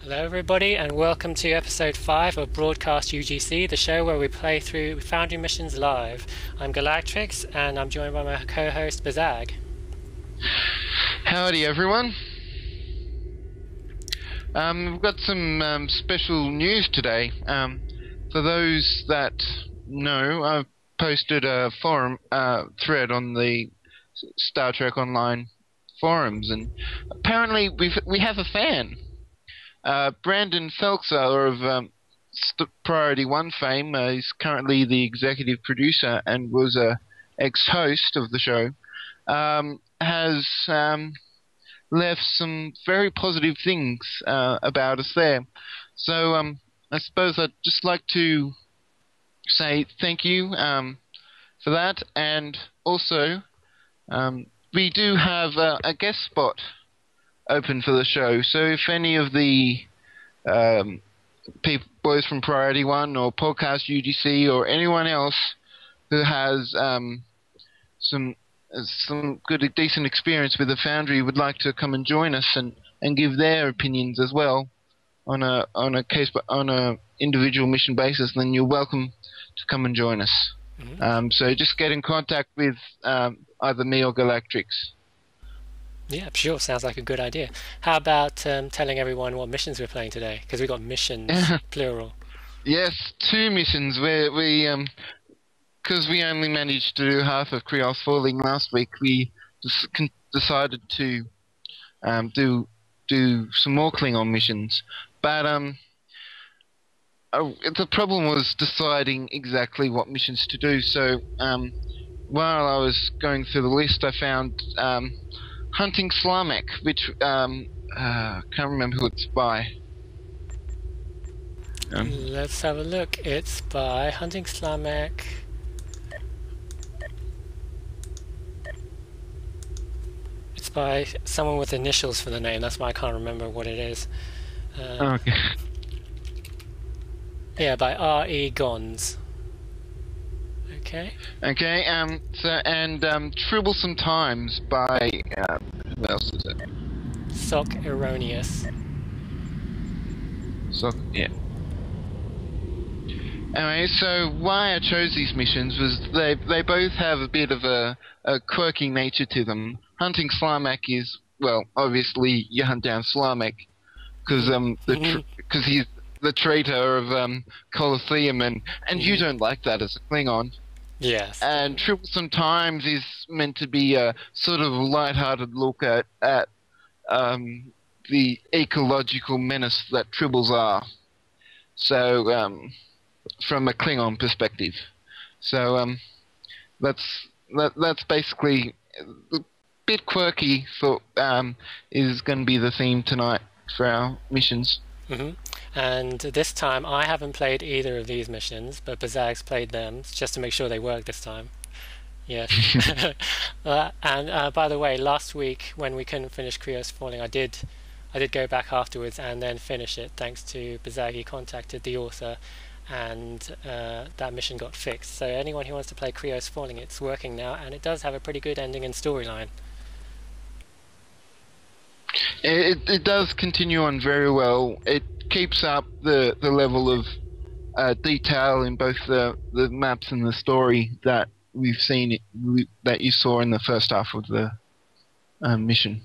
Hello everybody and welcome to episode 5 of Broadcast UGC, the show where we play through Foundry missions live. I'm Galactrix and I'm joined by my co-host Bazag. Howdy everyone. We've got some special news today. For those that know, I've posted a forum thread on the Star Trek Online forums, and apparently we have a fan. Brandon Felkser of Priority One fame is currently the executive producer and was a ex-host of the show. Has left some very positive things about us there. So I suppose I'd just like to say thank you for that, and also we do have a guest spot open for the show, so if any of the boys from Priority One or Podcast UGC or anyone else who has some good, decent experience with the Foundry would like to come and join us and give their opinions as well on a individual mission basis, then you're welcome to come and join us. Mm-hmm. So just get in contact with either me or Galactrix. Yeah, sure. Sounds like a good idea. How about telling everyone what missions we're playing today? Because we've got missions, plural. Yes, 2 missions. Because we only managed to do half of Krios Falling last week, we decided to do some more Klingon missions. But the problem was deciding exactly what missions to do. So while I was going through the list, I found Hunting Slamek, which can't remember who it's by. Let's have a look. It's by Hunting Slamek. It's by someone with initials for the name. That's why I can't remember what it is. Okay. Yeah, by R.E. Gonz. Okay. Okay. Tribblesome Times by who else is it? SoKErroneous. Yeah. Anyway, so why I chose these missions was they both have a bit of a quirky nature to them. Hunting Slamek is, well, obviously you hunt down Slamek because he's the traitor of Colosseum, and you don't like that as a Klingon. Yes. And Tribblesome Times is meant to be a sort of light-hearted look at the ecological menace that Tribbles are. So, from a Klingon perspective. So, that's basically a bit quirky. Thought is going to be the theme tonight for our missions. Mm-hmm. And this time I haven't played either of these missions, but Bazag's played them just to make sure they work this time. Yes. And by the way, last week when we couldn't finish Krios Falling, I did go back afterwards and then finish it thanks to Bazag. He contacted the author, and that mission got fixed. So anyone who wants to play Krios Falling, it's working now, and it does have a pretty good ending and storyline. It does continue on very well. It keeps up the level of detail in both the maps and the story that we've seen that you saw in the first half of the mission.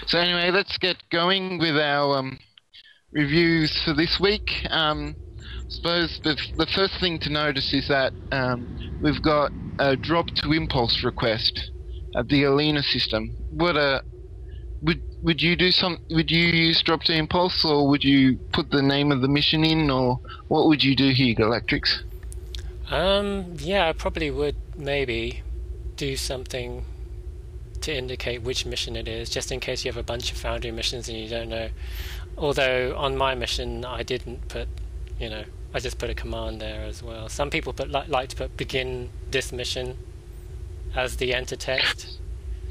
So anyway, let's get going with our reviews for this week. I suppose the first thing to notice is that we've got a drop to impulse request at the Alina system. Would you use drop to impulse, or would you put the name of the mission in, or what would you do here, Galactrix? Yeah, I probably would maybe do something to indicate which mission it is, just in case you have a bunch of Foundry missions and you don't know. Although on my mission I didn't put, I just put a command there as well. Some people like to put begin this mission as the enter text.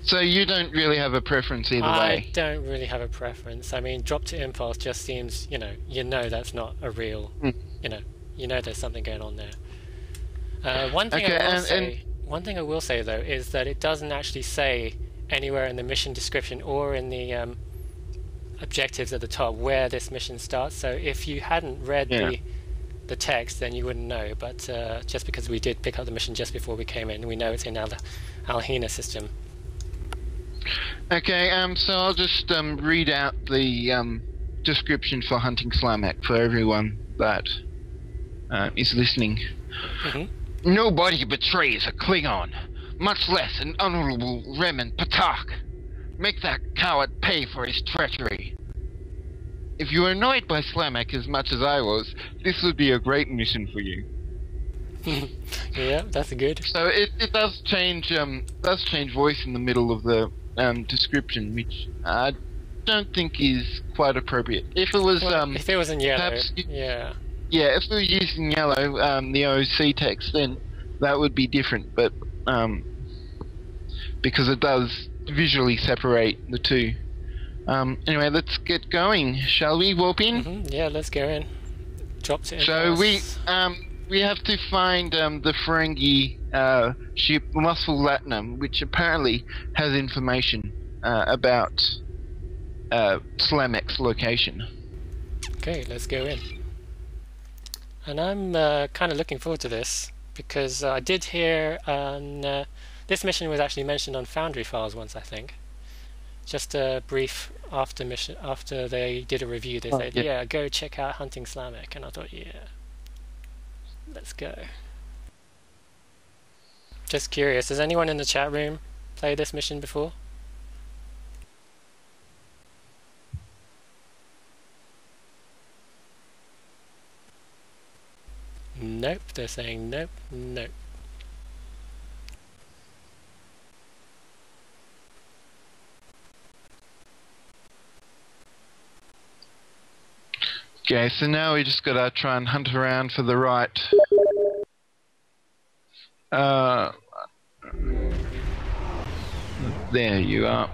So you don't really have a preference either way? I don't really have a preference. I mean, drop to impulse just seems, that's not a real, there's something going on there. One thing I will say though is that it doesn't actually say anywhere in the mission description or in the objectives at the top where this mission starts. So if you hadn't read the text, then you wouldn't know. But just because we did pick up the mission just before we came in, we know it's in our Alhena system. Okay, so I'll just read out the description for hunting Slamek for everyone that is listening. Nobody betrays a Klingon, much less an honorable Remen Patak. Make that coward pay for his treachery. If you are annoyed by Slamek as much as I was, this would be a great mission for you. Yeah, that's good. So it does change voice in the middle of the description, which I don't think is quite appropriate. If it was if it was in yellow, perhaps, if we were using yellow, the OC text, then that would be different. But because it does visually separate the two. Anyway, let's get going, shall we, warp in? Yeah, let's go in. Dropped it in. So we have to find the Ferengi ship Lustful Latinum, which apparently has information about Slamek's location. Okay, let's go in. And I'm kind of looking forward to this, because I did hear this mission was actually mentioned on Foundry files once, I think. Just a brief after they did a review, they said, yeah, go check out Hunting Slamek, and I thought, yeah, let's go. Just curious, has anyone in the chat room played this mission before? Nope, they're saying nope, nope. Okay, so now we just gotta try and hunt around for the right there you are.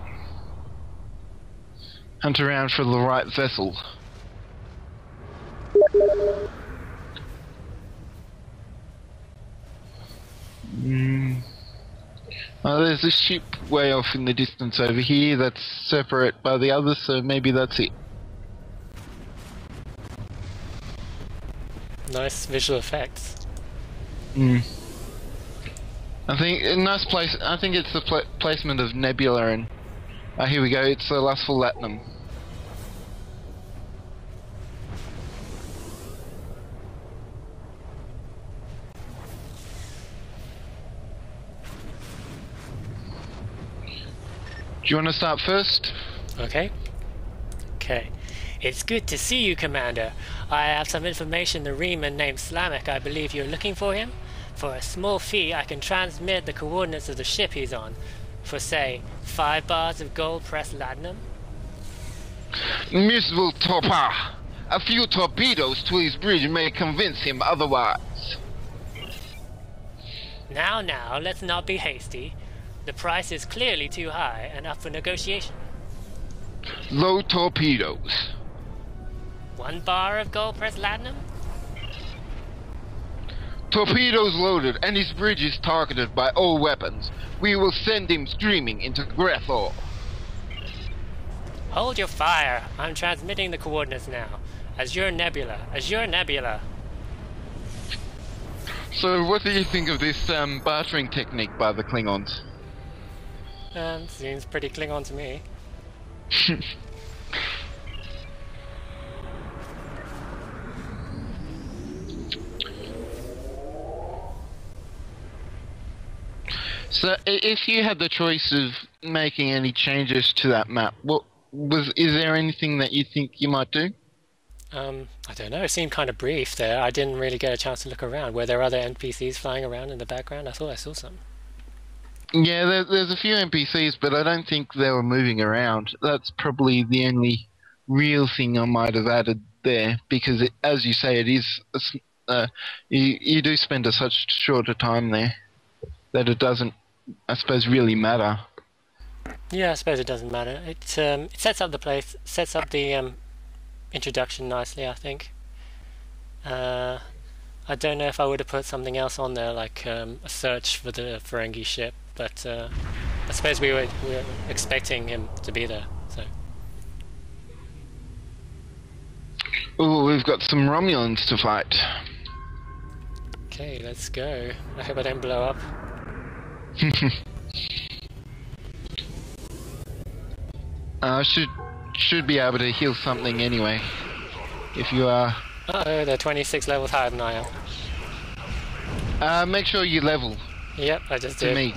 Hunt around for the right vessel. Oh, there's a ship way off in the distance over here that's separate by the others, so maybe that's it. Nice visual effects. I think a nice place. I think it's the placement of Nebula, and here we go. It's the Lustful Latinum. Do you want to start first? Okay. Okay. It's good to see you, Commander. I have some information. The Reman named Slamek. I believe you're looking for him. For a small fee, I can transmit the coordinates of the ship he's on. For, say, 5 bars of gold-pressed latinum. Miserable Torpa! A few torpedoes to his bridge may convince him otherwise. Now, let's not be hasty. The price is clearly too high and up for negotiation. Low torpedoes. 1 bar of gold-pressed latinum? Torpedoes loaded, and his bridge is targeted by all weapons. We will send him streaming into Grethor. Hold your fire. I'm transmitting the coordinates now. Azure Nebula. Azure Nebula. So what do you think of this bartering technique by the Klingons? Seems pretty Klingon to me. So, if you had the choice of making any changes to that map, is there anything that you think you might do? I don't know. It seemed kind of brief there. I didn't really get a chance to look around. Were there other NPCs flying around in the background? I thought I saw some. Yeah, there's a few NPCs, but I don't think they were moving around. That's probably the only real thing I might have added there, because as you say, it is you do spend such short a time there that it doesn't, I suppose, really matter. Yeah, I suppose it doesn't matter. It sets up the place, sets up the introduction nicely, I think. I don't know if I would have put something else on there, like a search for the Ferengi ship, but I suppose we were expecting him to be there. So Oh, we've got some Romulans to fight. Okay, let's go. I hope I don't blow up. Should be able to heal something anyway. If you are. Uh-oh, they're 26 levels higher than I am. Make sure you level. Yep, I just to did. me.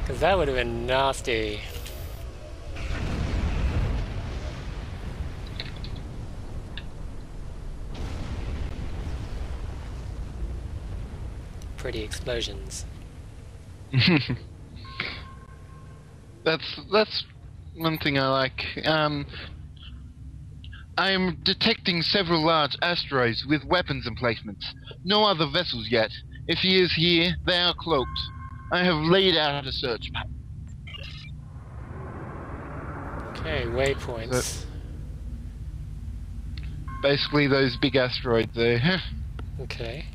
Because that would have been nasty. Pretty explosions. That's one thing I like. I am detecting several large asteroids with weapons emplacements. No other vessels yet. If he is here, they are cloaked. I have laid out a search map. Okay, waypoints. Basically those big asteroids there. Okay.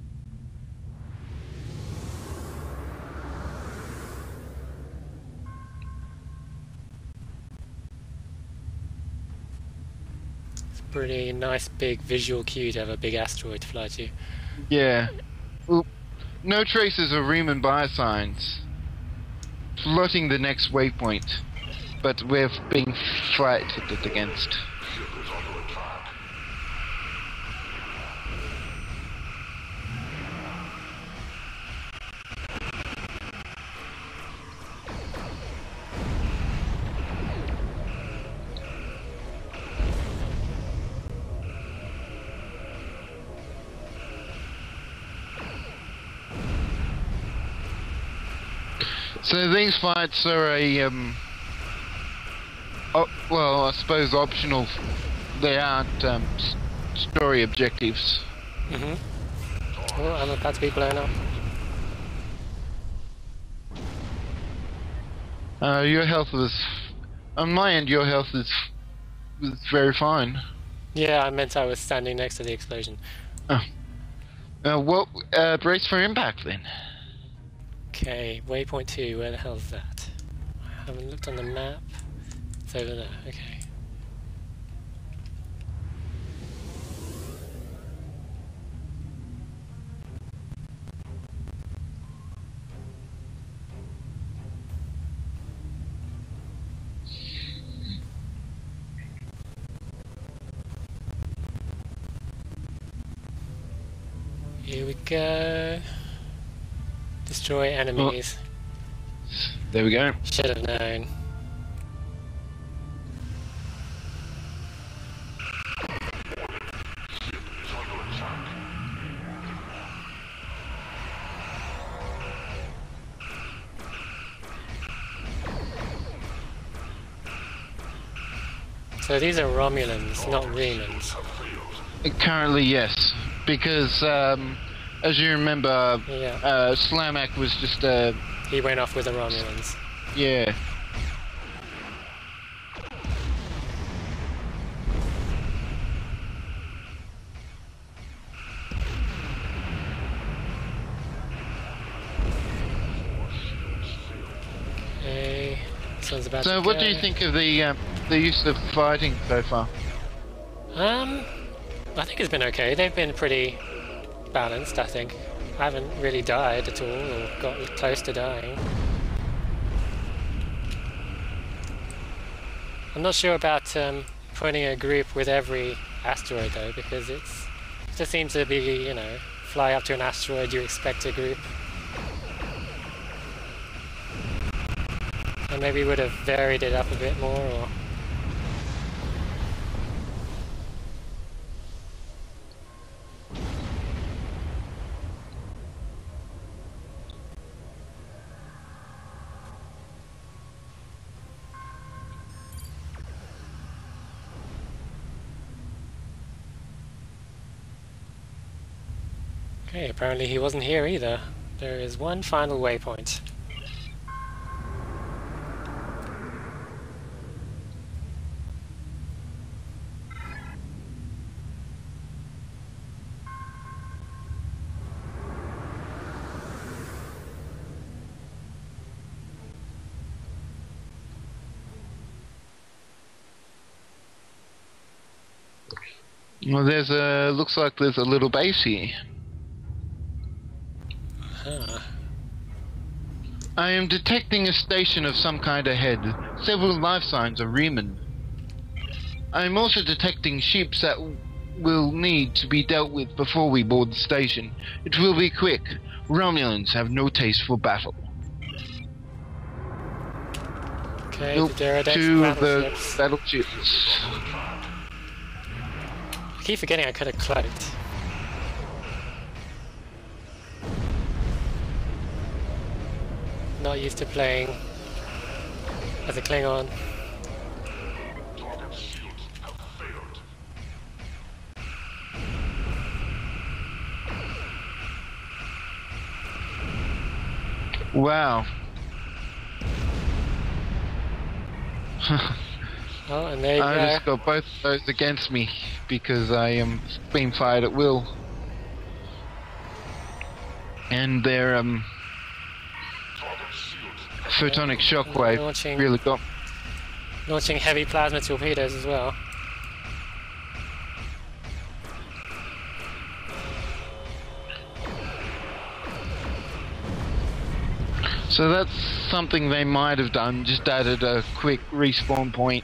It's a pretty nice big visual cue to have a big asteroid to fly to. Yeah. Oop. No traces of Riemann biosigns. Plotting the next waypoint. But we're being fighted against. So these fights are a, well, I suppose optional. They aren't story objectives. Oh, I'm about to be blown up. Your health was, on my end, your health was very fine. Yeah, I meant I was standing next to the explosion. Oh. Well, brace for impact then. Okay, waypoint 2, where the hell is that? I haven't looked on the map. It's over there, okay. Here we go. Destroy enemies. Oh. There we go. Should have known. So these are Romulans, not Remans. Currently, yes. Because, as you remember, Yeah. Slamek was just He went off with the Romulans. yeah. Okay. This one's about to So, what go. do you think of the use of fighting so far? I think it's been okay. They've been pretty balanced, I think. I haven't really died at all, or got close to dying. I'm not sure about putting a group with every asteroid though, because it just seems to be, you know, fly up to an asteroid, you expect a group. And maybe would have varied it up a bit more, or... Okay, apparently he wasn't here either. There is one final waypoint. Well, looks like there's a little base here. Huh. I am detecting a station of some kind ahead. Several life signs are Riemann. I am also detecting ships that will need to be dealt with before we board the station. It will be quick. Romulans have no taste for battle. Okay, Nope, the Duradex to the battleships. battleships. I keep forgetting I could have cloaked. Not used to playing as a Klingon. Wow. Oh, and there you I go. just got both of those against me because I am being fired at will. And their photonic shockwave really got... Launching heavy plasma torpedoes as well. So that's something they might have done, just added a quick respawn point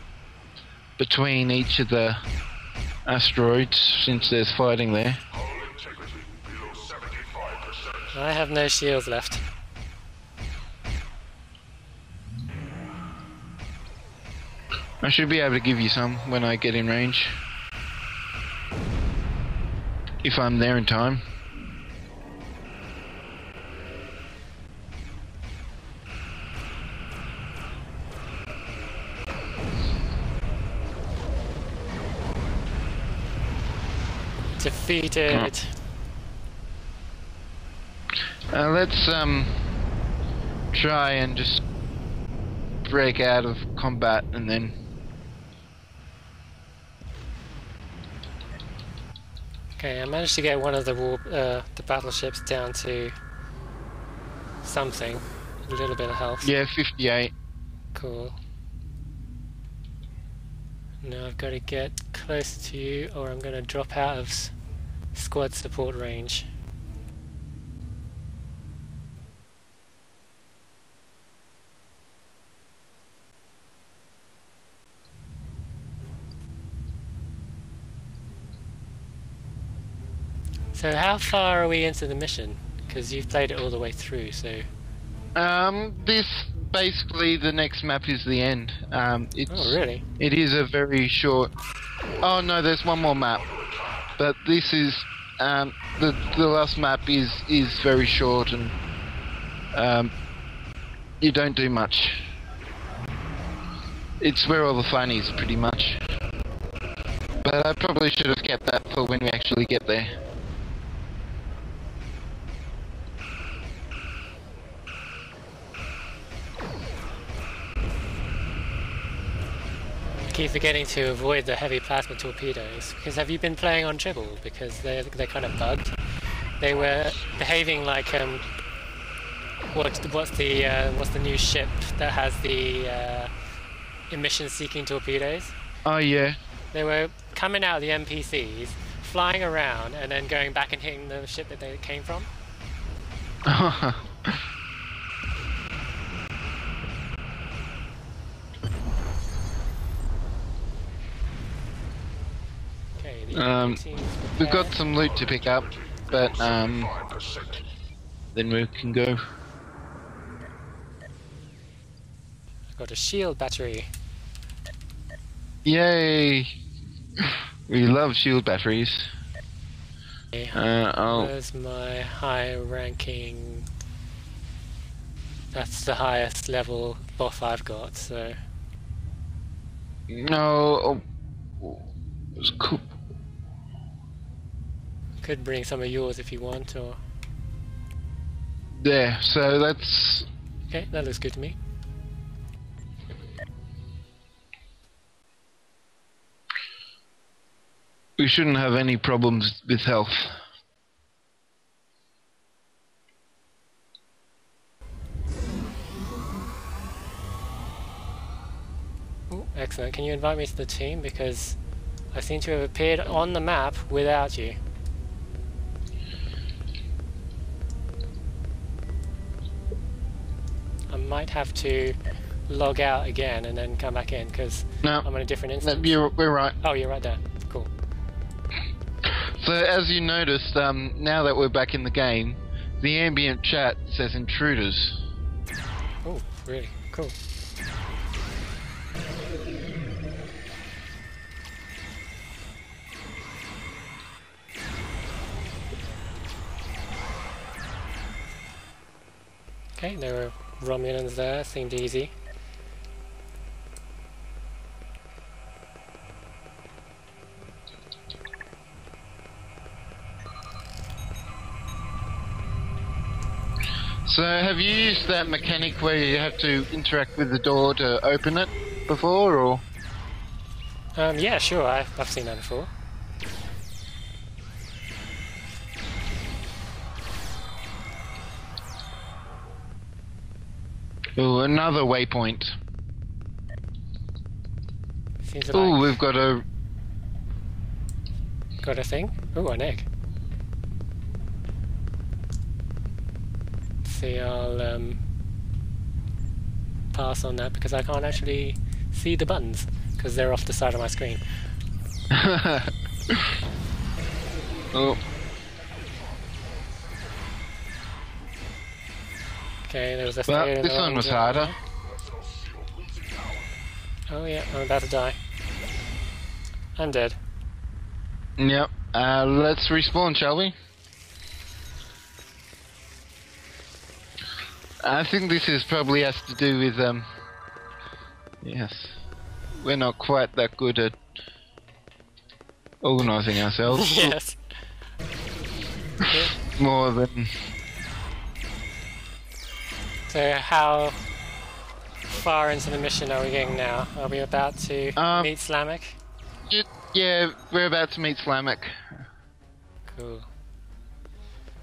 between each of the asteroids since there's fighting there. I have no shields left. I should be able to give you some when I get in range. If I'm there in time. Defeated. Let's try and just break out of combat and then... Okay, I managed to get one of the battleships down to something, a little bit of health. Yeah, 58. Cool. Now I've got to get close to you, or I'm going to drop out of squad support range. So how far are we into the mission? Because you've played it all the way through, so... This basically the next map is the end. It's, Oh, really? It is a very short... Oh no, there's one more map. But this is... the last map is very short and... you don't do much. It's where all the fun is, pretty much. But I probably should have kept that for when we actually get there. Keep forgetting to avoid the heavy plasma torpedoes. Because have you been playing on Tribble? Because they're kind of bugged. They were behaving like what's the new ship that has the emission-seeking torpedoes? Oh yeah. They were coming out of the NPCs, flying around, and then going back and hitting the ship that they came from. We've got some loot to pick up, but then we can go. I've got a shield battery. Yay! We love shield batteries. Where's my high ranking? That's the highest level buff I've got, so... No... Oh, it's cool. Could bring some of yours if you want, or... There, so that's... Okay, that looks good to me. We shouldn't have any problems with health. Ooh, excellent. Can you invite me to the team? Because I seem to have appeared on the map without you. I might have to log out again and then come back in because No, I'm on a different instance. we're right. Oh, you're right there. Cool. So as you noticed, now that we're back in the game, the ambient chat says intruders. Oh, really? Cool. Okay, there were Romulans there, seemed easy. So have you used that mechanic where you have to interact with the door to open it before, or? Yeah, sure, I've seen that before. Ooh, another waypoint. Seems Ooh, like we've got a... got a thing. Ooh, an egg. See, I'll pass on that because I can't actually see the buttons because they're off the side of my screen. Oh. Okay, there was a Well, failure in this the one wrong was zone. harder. Oh yeah, I'm about to die. I'm dead. Yep. Let's respawn, shall we? I think this is probably has to do with yes, we're not quite that good at organising ourselves. Yes. Yeah. More than... So how far into the mission are we getting now? Are we about to meet Slamek? Yeah, we're about to meet Slamek. Cool.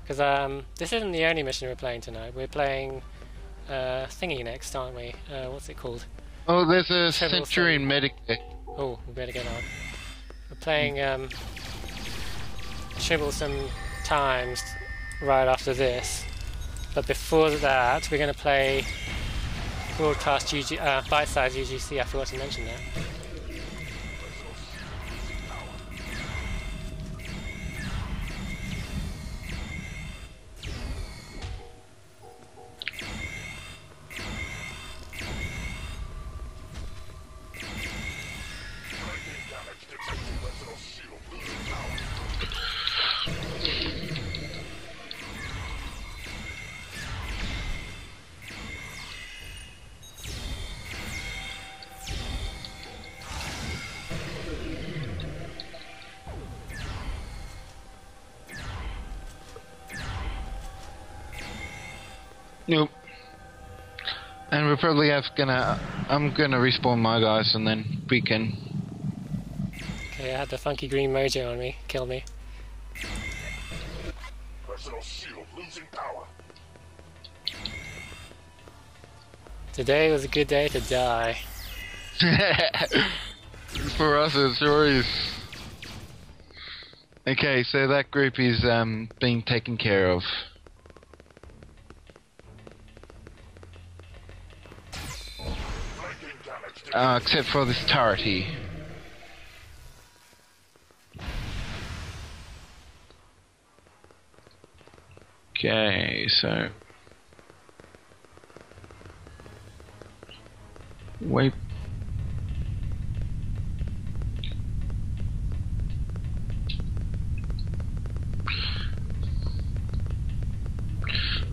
Because this isn't the only mission we're playing tonight. We're playing thingy next, aren't we? What's it called? Oh, there's a Tribblesome. Centurion medic. Oh, we better get on. We're playing Tribblesome times right after this. But before that, we're going to play Broadcast Bitesize UGC. I forgot to mention that. Nope. And we're probably I'm gonna respawn my guys and then we can... Okay, I had the funky green mojo on me. Kill me. Personal shield losing power. Today was a good day to die. For us it sure is. Okay, so that group is being taken care of. Except for this turret here. Okay, so... Wait.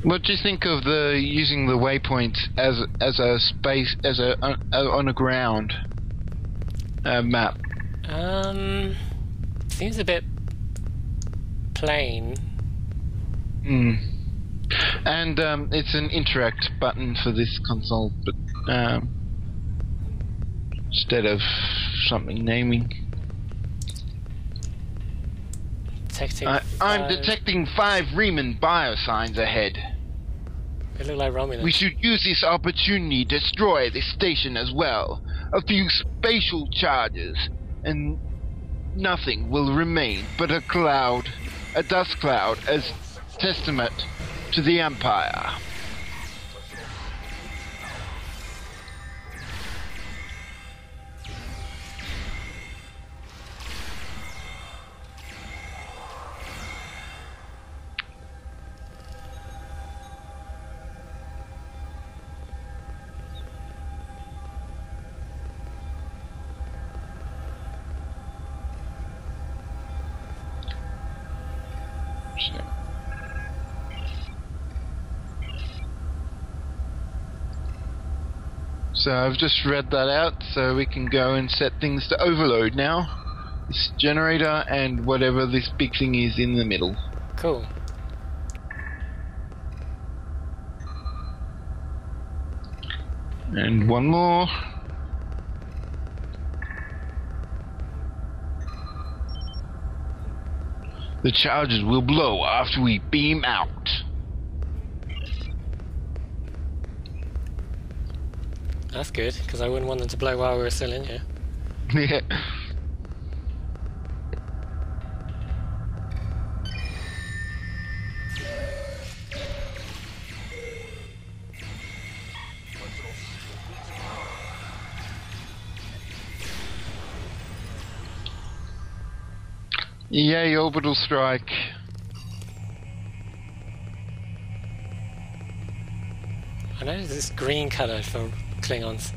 What do you think of using the waypoint as a space on a ground map? Seems a bit plain. And it's an interact button for this console, but instead of something naming. I'm detecting 5 Riemann biosigns ahead. They look like Romulans. We should use this opportunity to destroy this station as well. A few spatial charges, and nothing will remain but a cloud, a dust cloud, as testament to the Empire. So I've just read that out, so we can go and set things to overload now. This generator and whatever this big thing is in the middle. Cool. And one more. The charges will blow after we beam out. That's good, because I wouldn't want them to blow while we were still in here. Yeah. Yay, orbital strike. I noticed this green colour for Klingons.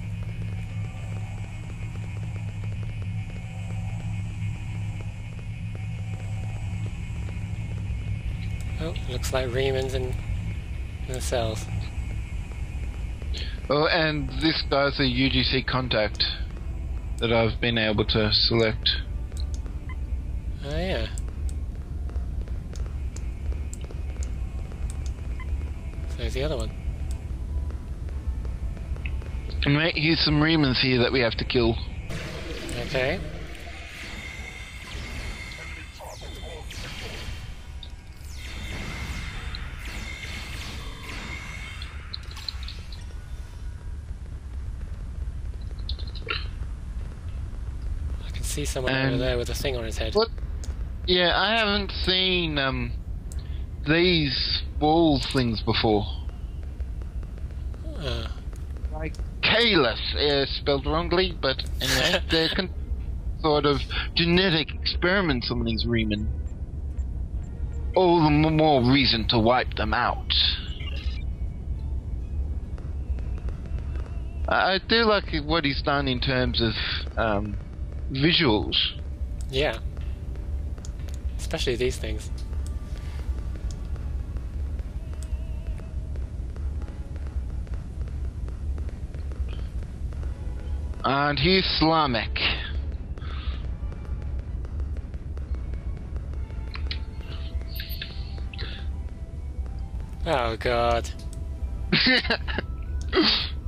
Oh, looks like Rieman's in the cells. Oh, and this guy's a UGC contact that I've been able to select. Oh yeah. So there's the other one. And mate, here's some Riemans here that we have to kill. Okay. I can see someone over there with a thing on his head. What? Yeah, I haven't seen these wall things before. Like Kalis, spelled wrongly, but anyway, they're sort of genetic experiments on these Riemann. All the more reason to wipe them out. I do like what he's done in terms of visuals. Yeah. Especially these things. And here's Slamek. Oh god.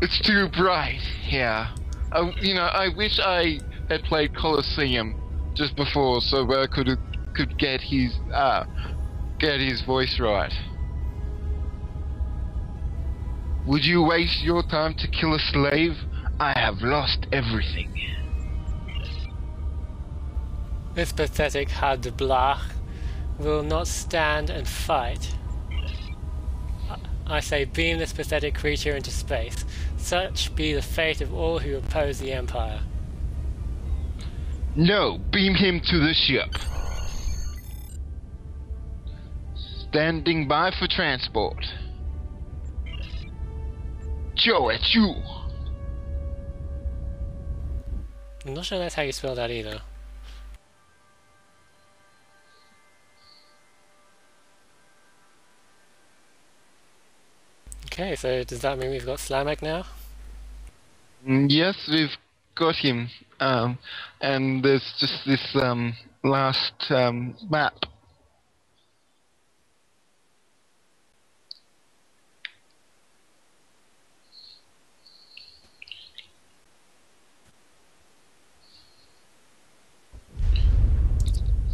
It's too bright here. I wish I had played Colosseum just before, so I could get his voice right. Would you waste your time to kill a slave? I have lost everything. This pathetic had de Blach will not stand and fight. I say beam this pathetic creature into space. Such be the fate of all who oppose the Empire. No, beam him to the ship. Standing by for transport. Joe, it's you. I'm not sure that's how you spell that either. Okay, so does that mean we've got Slamek now? Yes, we've got him. And there's just this last map.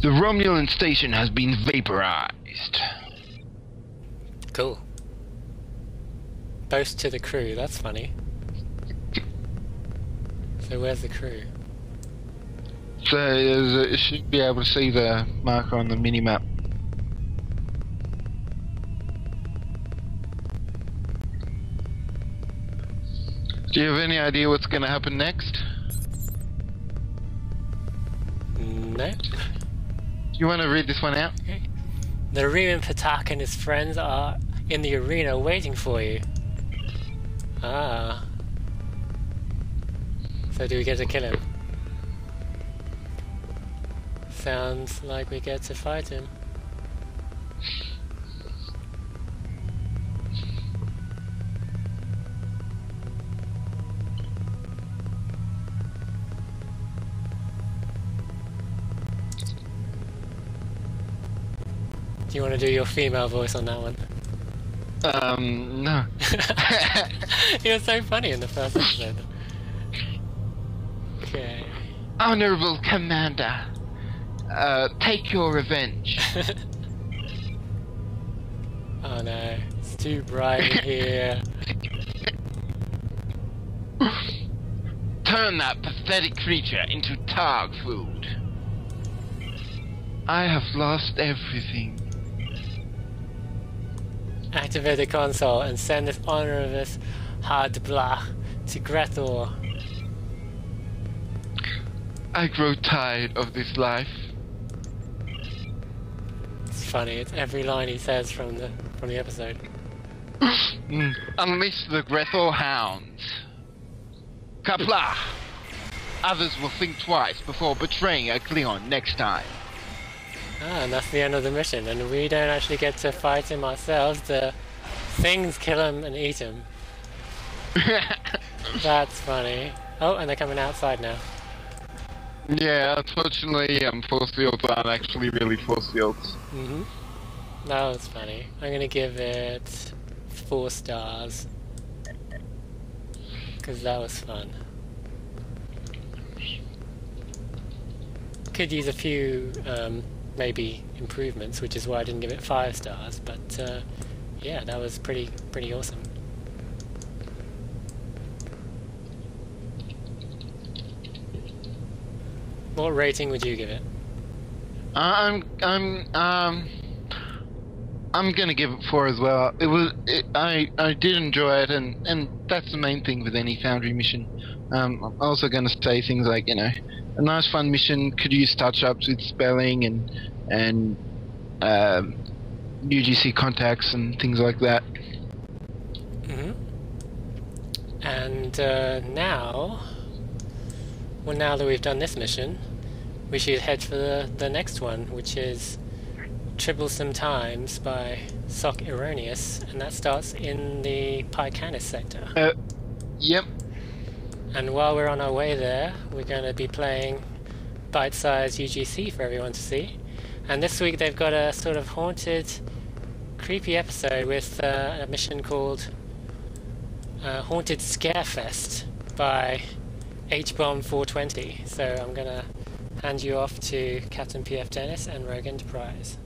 The Romulan station has been vaporized. Cool. Boast to the crew, that's funny. So where's the crew? So you should be able to see the marker on the minimap. Do you have any idea what's going to happen next? No. You want to read this one out? Okay. The Reman Patak and his friends are in the arena waiting for you. Ah. So do we get to kill him? Sounds like we get to fight him. Do you want to do your female voice on that one? No. He was so funny in the first episode. Okay. Honorable Commander, take your revenge. Oh no, it's too bright in here. Turn that pathetic creature into targ food. I have lost everything. Activate the console and send this honorous Hardblach to Grethor. I grow tired of this life. It's funny, it's every line he says from the episode. Unleash the Grethor hounds. Kapla! Others will think twice before betraying a Cleon next time. Ah, and that's the end of the mission, and we don't actually get to fight him ourselves. The things kill him and eat him. That's funny. Oh, and they're coming outside now. Yeah, unfortunately, force fields aren't actually really force fields. Mm-hmm. That was funny. I'm gonna give it 4 stars. Because that was fun. Could use a few, maybe improvements, which is why I didn't give it 5 stars, but yeah, that was pretty awesome. What rating would you give it? I'm gonna give it 4 as well. I did enjoy it, and that's the main thing with any Foundry mission. I'm also gonna say things like, you know, a nice fun mission could use touch-ups with spelling and UGC contacts and things like that. Mm-hmm. And now that we've done this mission, we should head for the next one, which is Tribblesome Times by SoKErroneous, and that starts in the Pycanis sector. Yep. And while we're on our way there, we're going to be playing Bitesize UGC for everyone to see. And this week they've got a sort of haunted, creepy episode with a mission called Haunted Scarefest by H-Bomb 420. So I'm going to hand you off to CaptPFDennis and RogueEnterprise.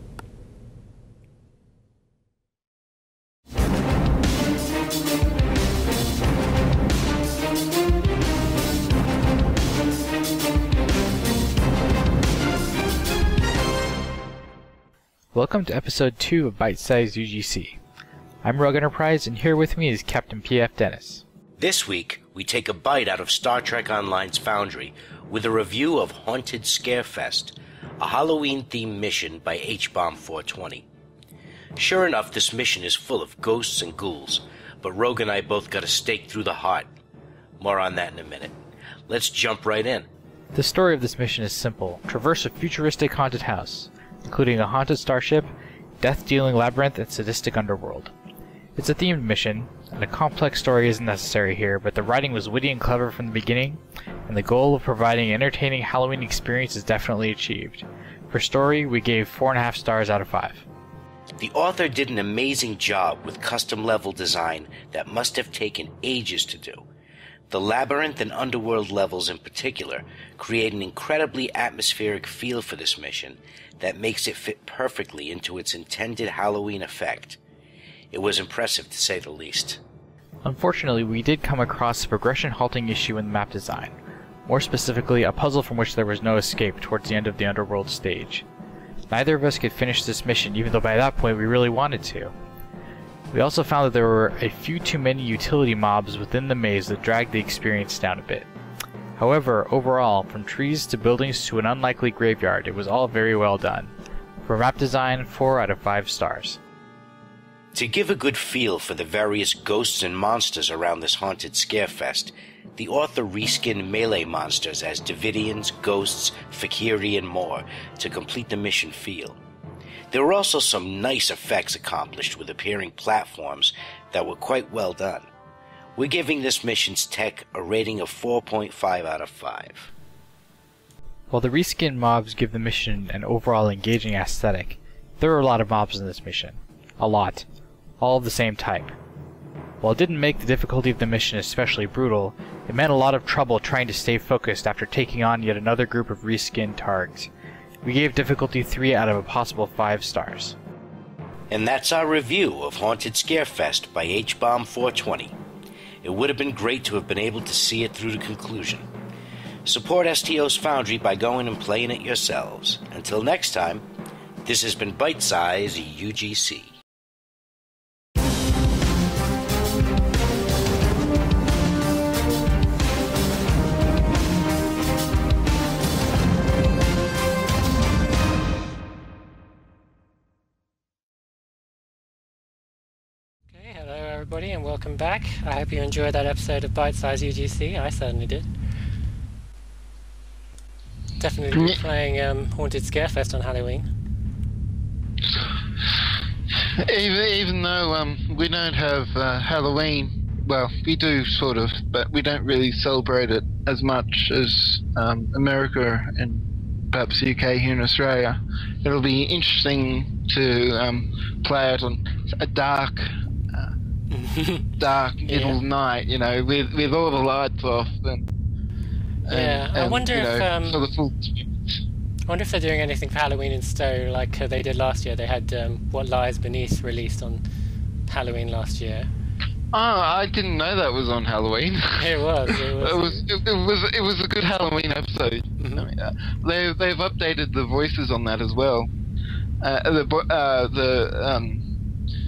Welcome to episode 2 of Bitesize UGC. I'm RogueEnterprise, and here with me is CaptPFDennis. This week, we take a bite out of Star Trek Online's Foundry with a review of Haunted Scarefest, a Halloween-themed mission by H-Bomb 420. Sure enough, this mission is full of ghosts and ghouls, but Rogue and I both got a stake through the heart. More on that in a minute. Let's jump right in. The story of this mission is simple. Traverse a futuristic haunted house, including a haunted starship, death-dealing labyrinth, and sadistic underworld. It's a themed mission, and a complex story isn't necessary here, but the writing was witty and clever from the beginning, and the goal of providing an entertaining Halloween experience is definitely achieved. For story, we gave 4.5 stars out of 5. The author did an amazing job with custom level design that must have taken ages to do. The labyrinth and underworld levels in particular create an incredibly atmospheric feel for this mission that makes it fit perfectly into its intended Halloween effect. It was impressive to say the least. Unfortunately, we did come across a progression halting issue in the map design. More specifically, a puzzle from which there was no escape towards the end of the Underworld stage. Neither of us could finish this mission, even though by that point we really wanted to. We also found that there were a few too many utility mobs within the maze that dragged the experience down a bit. However, overall, from trees to buildings to an unlikely graveyard, it was all very well done. For map design, 4 out of 5 stars. To give a good feel for the various ghosts and monsters around this haunted Scarefest, the author reskinned melee monsters as Davidians, ghosts, Fakiri, and more to complete the mission feel. There were also some nice effects accomplished with appearing platforms that were quite well done. We're giving this mission's tech a rating of 4.5 out of 5. While the reskinned mobs give the mission an overall engaging aesthetic, there are a lot of mobs in this mission. A lot. All of the same type. While it didn't make the difficulty of the mission especially brutal, it meant a lot of trouble trying to stay focused after taking on yet another group of reskinned targs. We gave difficulty 3 out of a possible 5 stars. And that's our review of Haunted Scarefest by H-Bomb 420. It would have been great to have been able to see it through to conclusion. Support STO's Foundry by going and playing it yourselves. Until next time, this has been Bitesize UGC. Hello everybody and welcome back. I hope you enjoyed that episode of Bitesize UGC. I certainly did. Definitely playing Haunted Scarefest on Halloween. Even though we don't have Halloween, well, we do sort of, but we don't really celebrate it as much as America and perhaps the UK here in Australia. It'll be interesting to play it on a dark middle night, you know, with all the lights off. I wonder if for the full. I wonder if they're doing anything for Halloween in Stowe like they did last year. They had What Lies Beneath released on Halloween last year. Oh, I didn't know that was on Halloween. It was. It was a good Halloween episode. Mm-hmm. I mean, they've updated the voices on that as well.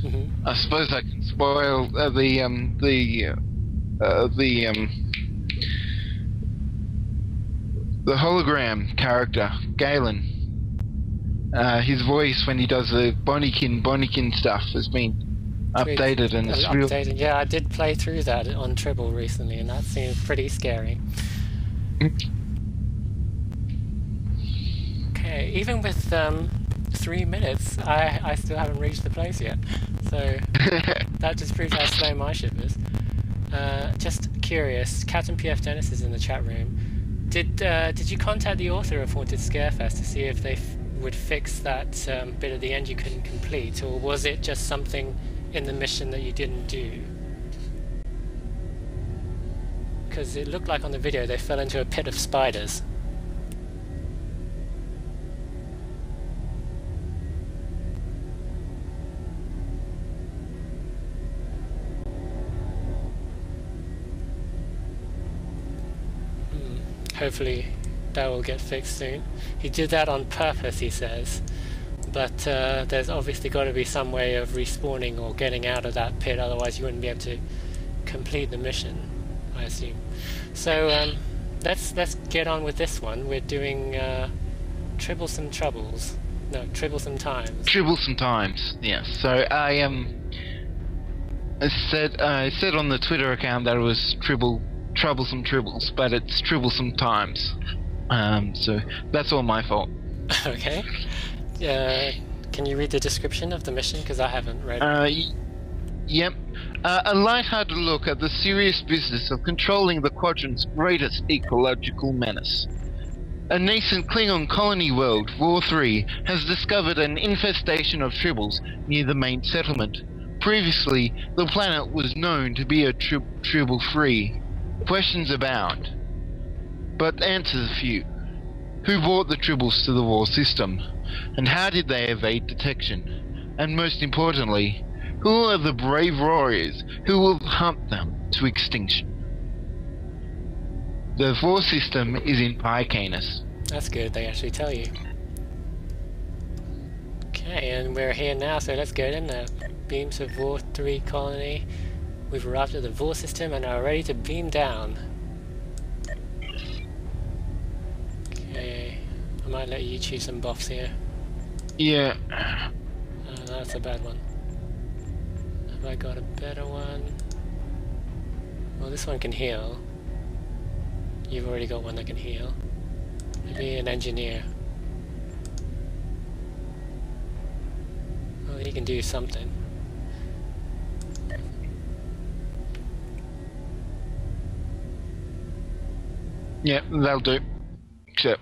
Mm-hmm. I suppose I can spoil the hologram character, Galen. His voice when he does the Bonniekin stuff has been updated, and it's real. Yeah, I did play through that on Tribble recently, and that seemed pretty scary. Okay, even with 3 minutes, I still haven't reached the place yet. So that just proves how slow my ship is. Just curious, CaptPFDennis is in the chat room. Did you contact the author of Haunted Scarefest to see if they would fix that bit at the end you couldn't complete, or was it just something in the mission that you didn't do? Because it looked like on the video they fell into a pit of spiders. Hopefully that will get fixed soon. He did that on purpose, he says, but there's obviously got to be some way of respawning or getting out of that pit, otherwise you wouldn't be able to complete the mission, I assume. So let's get on with this one. We're doing Tribblesome Times. Tribblesome Times, yes. So I said on the Twitter account that it was Troublesome Tribbles, but it's Tribblesome Times. So that's all my fault. Okay. Can you read the description of the mission? Because I haven't read it. Yep. A light-hearted look at the serious business of controlling the Quadrant's greatest ecological menace. A nascent Klingon colony world, War 3, has discovered an infestation of tribbles near the main settlement. Previously, the planet was known to be a tribble-free. Questions abound, but answers few. Who brought the tribbles to the war system, and how did they evade detection? And most importantly, who are the brave warriors who will hunt them to extinction? The Vor system is in Pycanus. That's good, they actually tell you. Okay, and we're here now, so let's get in there. Beam to Vor 3 colony. We've arrived at the Vor system and are ready to beam down. Okay, I might let you choose some buffs here. Yeah. That's a bad one. Have I got a better one? Well, this one can heal. You've already got one that can heal. Maybe an engineer. Well, he can do something. Yeah, that'll do. Except.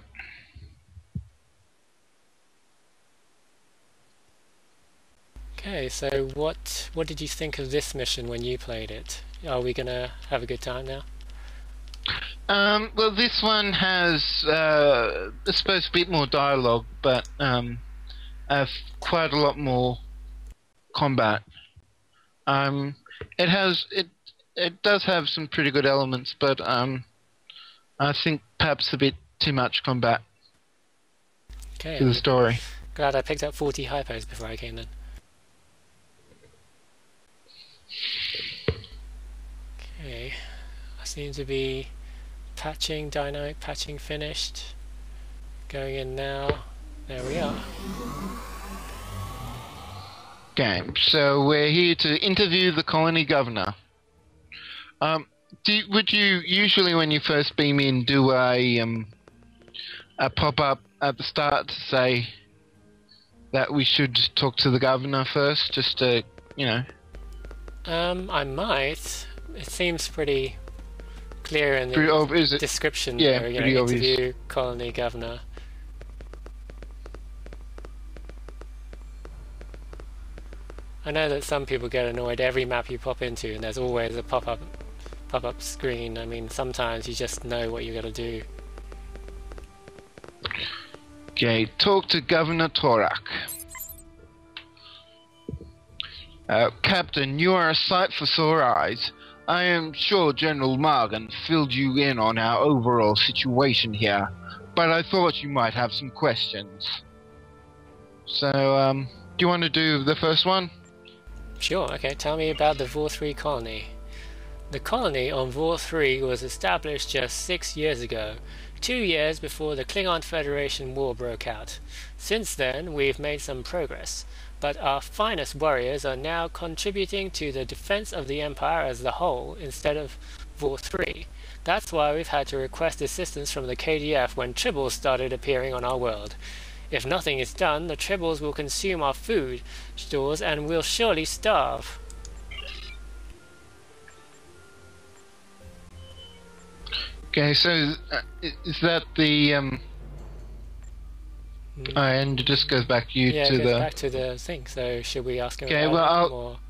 Okay, so what did you think of this mission when you played it? Are we gonna have a good time now? Well, this one has, I suppose, a bit more dialogue, but quite a lot more combat. It does have some pretty good elements, but I think perhaps a bit too much combat Okay, to the story. glad I picked up 40 hypos before I came in. Okay, I seem to be patching, dynamic patching finished. Going in now. There we are. Okay, so we're here to interview the colony governor. Would you usually, when you first beam in, do a pop-up at the start to say that we should talk to the governor first, just to, you know? I might. It seems pretty clear in Pretty obvious, the description yeah, there, pretty obvious. interview colony governor. I know that some people get annoyed every map you pop into and there's always a pop-up screen. I mean, sometimes you just know what you gotta do. Okay, talk to Governor Torak. Captain, you are a sight for sore eyes. I am sure General Morgan filled you in on our overall situation here, but I thought you might have some questions. So, do you want to do the first one? Sure, okay, tell me about the Vor 3 colony. The colony on Vor 3 was established just 6 years ago, 2 years before the Klingon Federation War broke out. Since then, we've made some progress, but our finest warriors are now contributing to the defense of the Empire as a whole instead of Vor 3. That's why we've had to request assistance from the KDF when Tribbles started appearing on our world. If nothing is done, the Tribbles will consume our food stores and we'll surely starve. Okay, so is that the and it just goes back Yeah, it to goes the back to the thing. So should we ask him Okay, about well,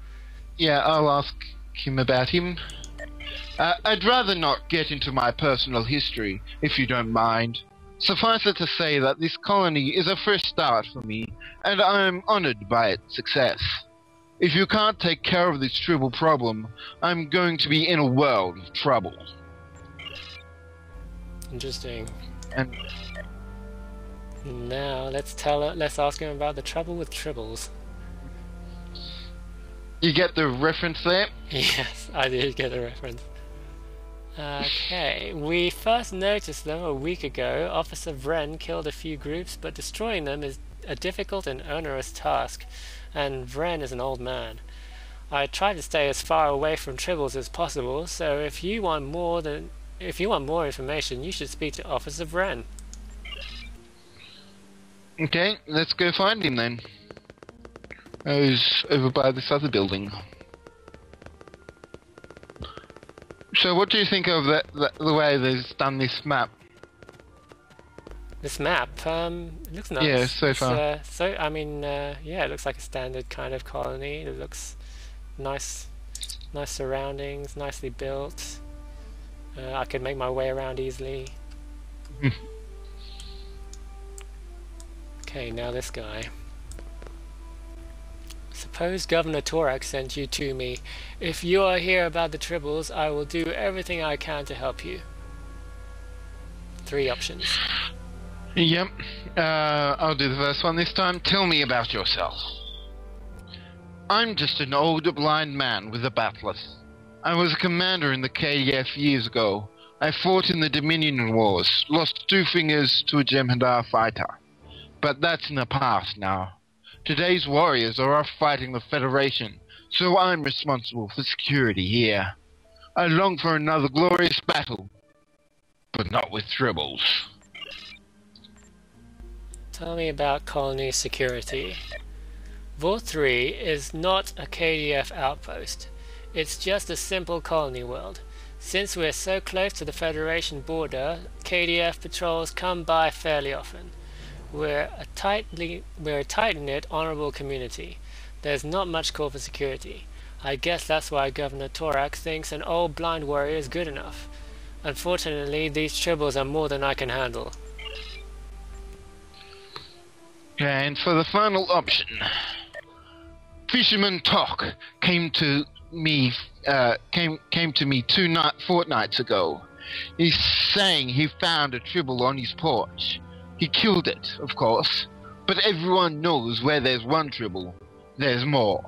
him, or... I'll ask him about him. I'd rather not get into my personal history, if you don't mind. Suffice it to say that this colony is a fresh start for me, and I'm honored by its success. If you can't take care of this Tribble problem, I'm going to be in a world of trouble. Interesting. And Now let's ask him about the trouble with Tribbles. you get the reference there? Yes, I did get a reference. Okay, we first noticed them a week ago. Officer Vren killed a few groups, but destroying them is a difficult and onerous task, and Vren is an old man. I tried to stay as far away from Tribbles as possible, so if you want more information, you should speak to Officer Vren. Okay, let's go find him then. He's over by this other building. So what do you think of the way they've done this map? This map, it looks nice. Yeah, so far. Yeah, it looks like a standard kind of colony. It looks nice surroundings, nicely built. I could make my way around easily. Okay, now this guy. Suppose Governor Torak sent you to me. If you are here about the Tribbles, I will do everything I can to help you. 3 options. Yep. I'll do the first one this time. Tell me about yourself. I'm just an old blind man with a battless. I was a commander in the KDF years ago. I fought in the Dominion Wars, lost 2 fingers to a Jem'Hadar fighter. But that's in the past now. Today's warriors are off fighting the Federation, so I'm responsible for security here. I long for another glorious battle, but not with Tribbles. Tell me about colony security. Vault 3 is not a KDF outpost. It's just a simple colony world. Since we're so close to the Federation border, KDF patrols come by fairly often. We're a tight-knit, honorable community. There's not much call for security. I guess that's why Governor Torax thinks an old blind warrior is good enough. Unfortunately, these Tribbles are more than I can handle. And for the final option, Fisherman Talk came to me 2 fortnights ago. He's saying he found a Tribble on his porch. He killed it, of course, but everyone knows where there's one Tribble, there's more.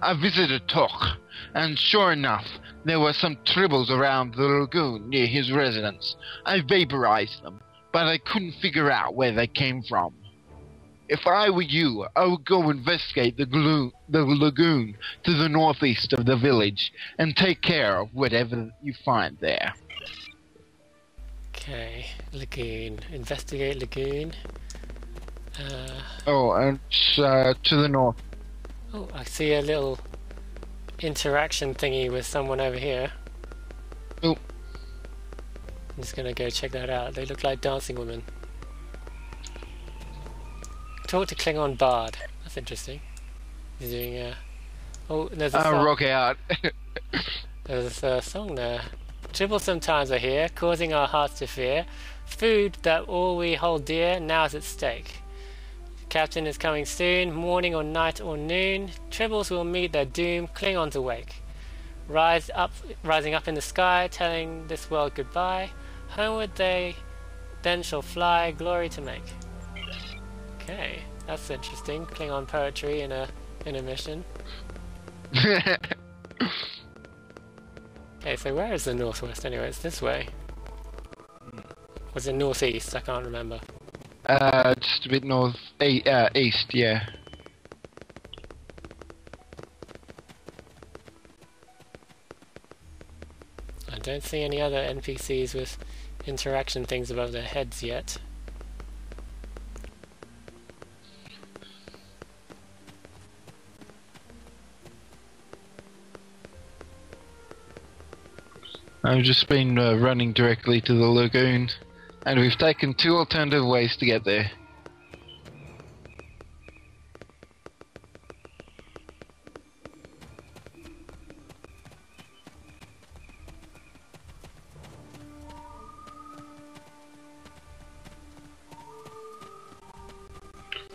I visited Talk, and sure enough, there were some Tribbles around the lagoon near his residence. I vaporized them, but I couldn't figure out where they came from. If I were you, I would go investigate the lagoon to the northeast of the village, and take care of whatever you find there. Okay, lagoon. Investigate lagoon. And to the north. Oh, I see a little interaction thingy with someone over here. Oh. I'm just gonna go check that out. They look like dancing women. Talk to Klingon Bard. That's interesting. He's doing oh, there's a song. Rock out. There's a song there. Tribblesome times are here, causing our hearts to fear. Food that all we hold dear now is at stake. Captain is coming soon, morning or night or noon. Tribbles will meet their doom, Klingons awake. Rising up in the sky, telling this world goodbye. Homeward they then shall fly, glory to make. Okay, that's interesting. Klingon poetry in a mission. Okay, so where is the northwest anyway? It's this way. Was it northeast? I can't remember. Just a bit east, yeah. I don't see any other NPCs with interaction things above their heads yet. I've just been running directly to the lagoon, and we've taken 2 alternative ways to get there.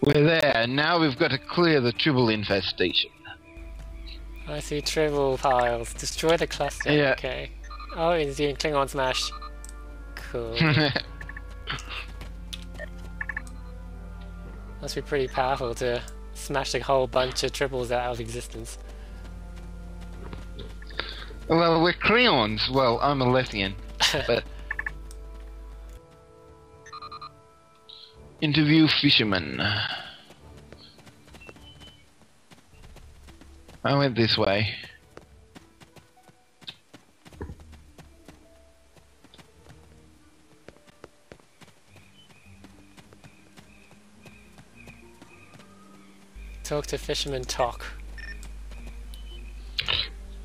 We're there, now we've got to clear the Tribble infestation. I see Tribble piles. Destroy the cluster. Yeah. Okay. Oh, he's doing Klingon smash. Cool. Must be pretty powerful to smash a whole bunch of Tribbles out of existence. Well, we're Klingons. Well, I'm a Lethian, but... Interview Fisherman. I went this way. Talk to Fisherman Talk.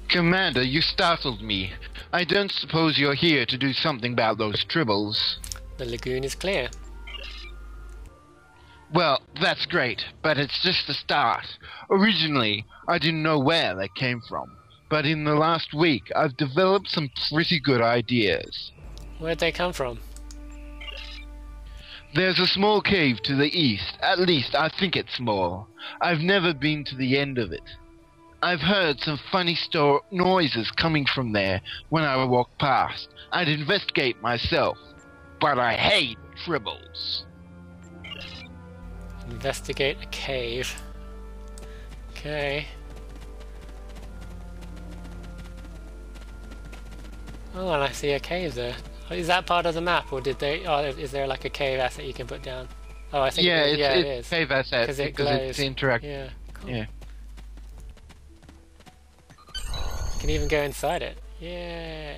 Commander, you startled me. I don't suppose you're here to do something about those Tribbles. The lagoon is clear. Well, that's great, but it's just the start. Originally, I didn't know where they came from, but in the last week, I've developed some pretty good ideas. Where'd they come from? There's a small cave to the east. At least, I think it's small. I've never been to the end of it. I've heard some funny noises coming from there when I walk past. I'd investigate myself. but I hate tribbles. Investigate a cave. Okay. Oh, and I see a cave there. Is that part of the map, or did they? Oh, is there like a cave asset you can put down? Oh, I think it is. Cave asset because it glows. it's interactive. Yeah, cool. Yeah. You can even go inside it. Yeah.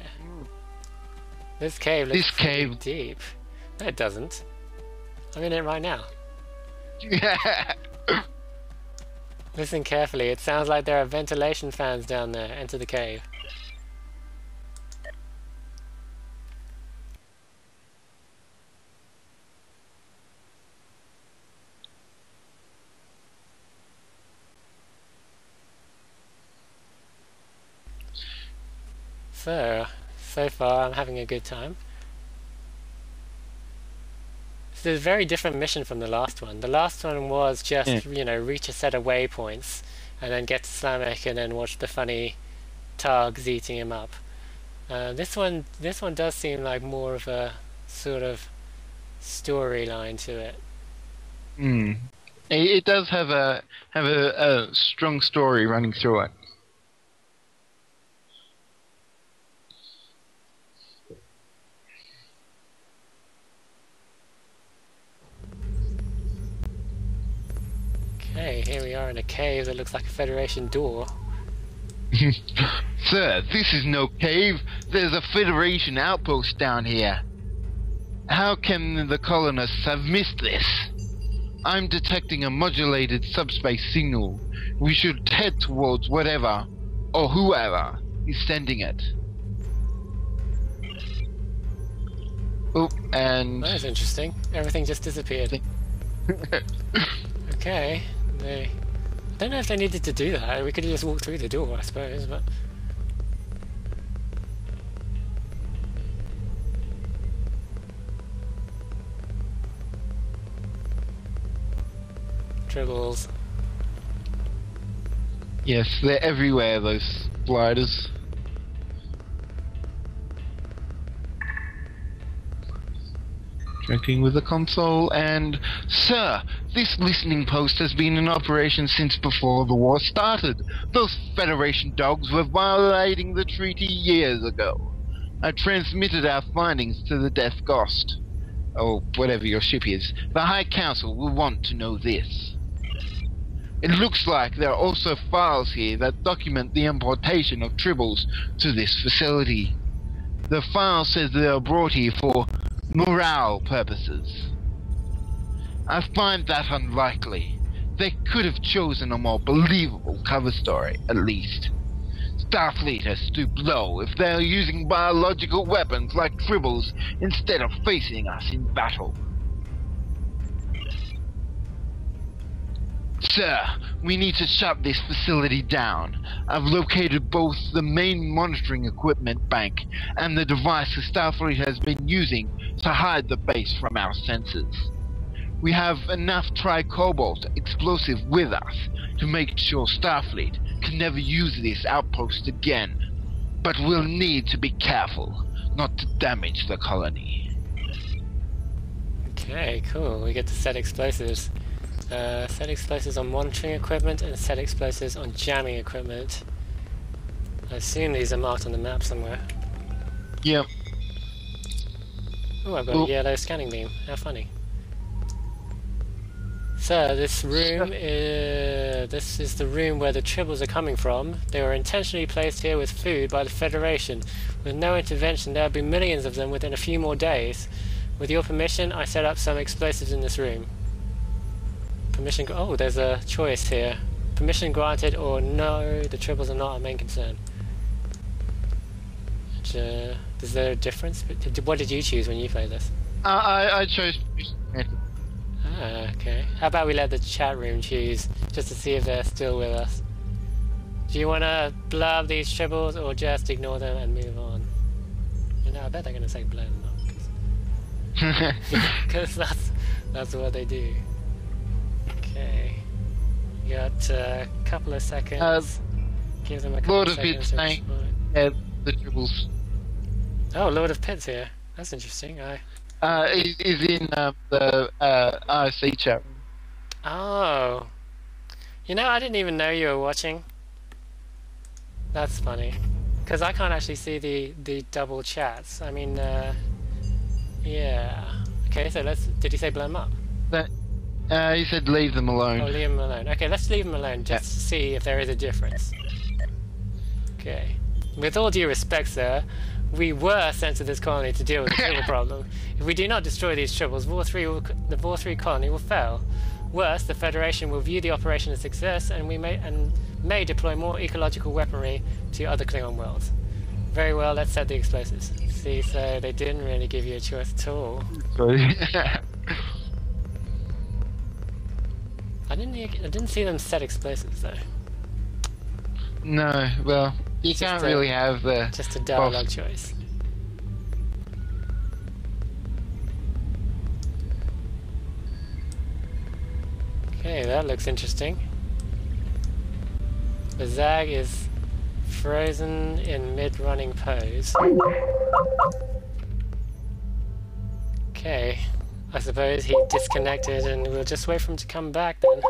This cave looks pretty deep. No, it doesn't. I'm in it right now. Yeah. Listen carefully. It sounds like there are ventilation fans down there. Enter the cave. So far I'm having a good time. It's a very different mission from the last one. The last one was just, you know, reach a set of waypoints and then get to Slamek and then watch the funny Targs eating him up. This one does seem like more of a sort of storyline to it. It does have a strong story running through it. Okay, here we are in a cave that looks like a Federation door. Sir, this is no cave. There's a Federation outpost down here. How can the colonists have missed this? I'm detecting a modulated subspace signal. We should head towards whatever, or whoever, is sending it. Oh, and... That was interesting. Everything just disappeared. Okay. I don't know if they needed to do that. We could have just walked through the door, I suppose, but... Tribbles. Yes, they're everywhere, those gliders. Drinking with the console, and... Sir, this listening post has been in operation since before the war started. Those Federation dogs were violating the treaty years ago. I transmitted our findings to the Death Ghost. Or whatever your ship is. The High Council will want to know this. It looks like there are also files here that document the importation of tribbles to this facility. The file says they are brought here for morale purposes. I find that unlikely. They could have chosen a more believable cover story, at least. Starfleet has stooped low if they are using biological weapons like tribbles instead of facing us in battle. Sir, we need to shut this facility down. I've located both the main monitoring equipment bank and the device the Starfleet has been using to hide the base from our sensors. We have enough tricobalt explosive with us to make sure Starfleet can never use this outpost again. But we'll need to be careful not to damage the colony. Okay, cool. We get to set explosives. Set explosives on monitoring equipment and set explosives on jamming equipment. I assume these are marked on the map somewhere. Yep. Oh, I've got a yellow scanning beam. How funny. So, this room this is the room where the tribbles are coming from. They were intentionally placed here with food by the Federation. With no intervention, there will be millions of them within a few more days. With your permission, I set up some explosives in this room. Permission... Oh, there's a choice here. Permission granted or no, the tribbles are not our main concern. Is there a difference? What did you choose when you played this? I chose... Ah, okay. How about we let the chat room choose, just to see if they're still with us? Do you want to blow up these tribbles, or just ignore them and move on? You know, I bet they're going to say blow them up, because that's what they do. Okay. You got a couple of seconds. Give them a couple Lord of of seconds. Pits saying, yeah, the tribbles. Oh, Lord of Pits here. That's interesting. Is in the RC chat room. Oh. You know, I didn't even know you were watching. That's funny. Because I can't actually see the double chats. I mean, yeah. Okay, so did you say blow them up? He said leave them alone. Oh, leave them alone. Okay, let's leave them alone just to see if there is a difference. Okay. With all due respect, sir, we were sent to this colony to deal with the tribble problem. If we do not destroy these tribbles, the Vor 3 colony will fail. Worse, the Federation will view the operation as a success, and may deploy more ecological weaponry to other Klingon worlds. Very well, let's set the explosives. See, so they didn't really give you a choice at all. I didn't see them set explosives though. No, well, you can't really have the... Just a dialogue choice. Okay, that looks interesting. The Zag is frozen in mid-running pose. Okay, I suppose he disconnected and we'll just wait for him to come back then.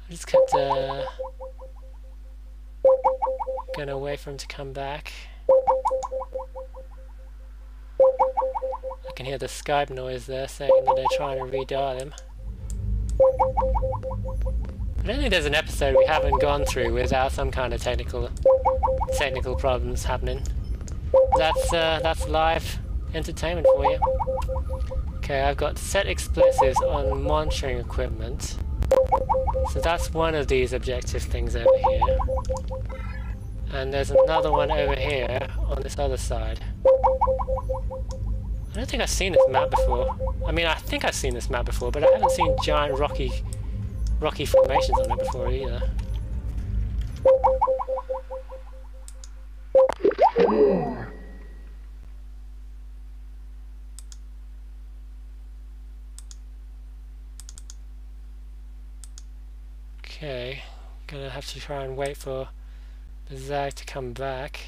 I just kept gonna wait for him to come back. I can hear the Skype noise there saying that they're trying to redial him. I don't think there's an episode we haven't gone through without some kind of technical problems happening. That's live entertainment for you. Okay, I've got set explosives on monitoring equipment. So that's one of these objective things over here. And there's another one over here on this other side. I don't think I've seen this map before. I mean, I think I've seen this map before, but I haven't seen giant rocky formations on it before either. Okay, gonna have to try and wait for the Zag to come back.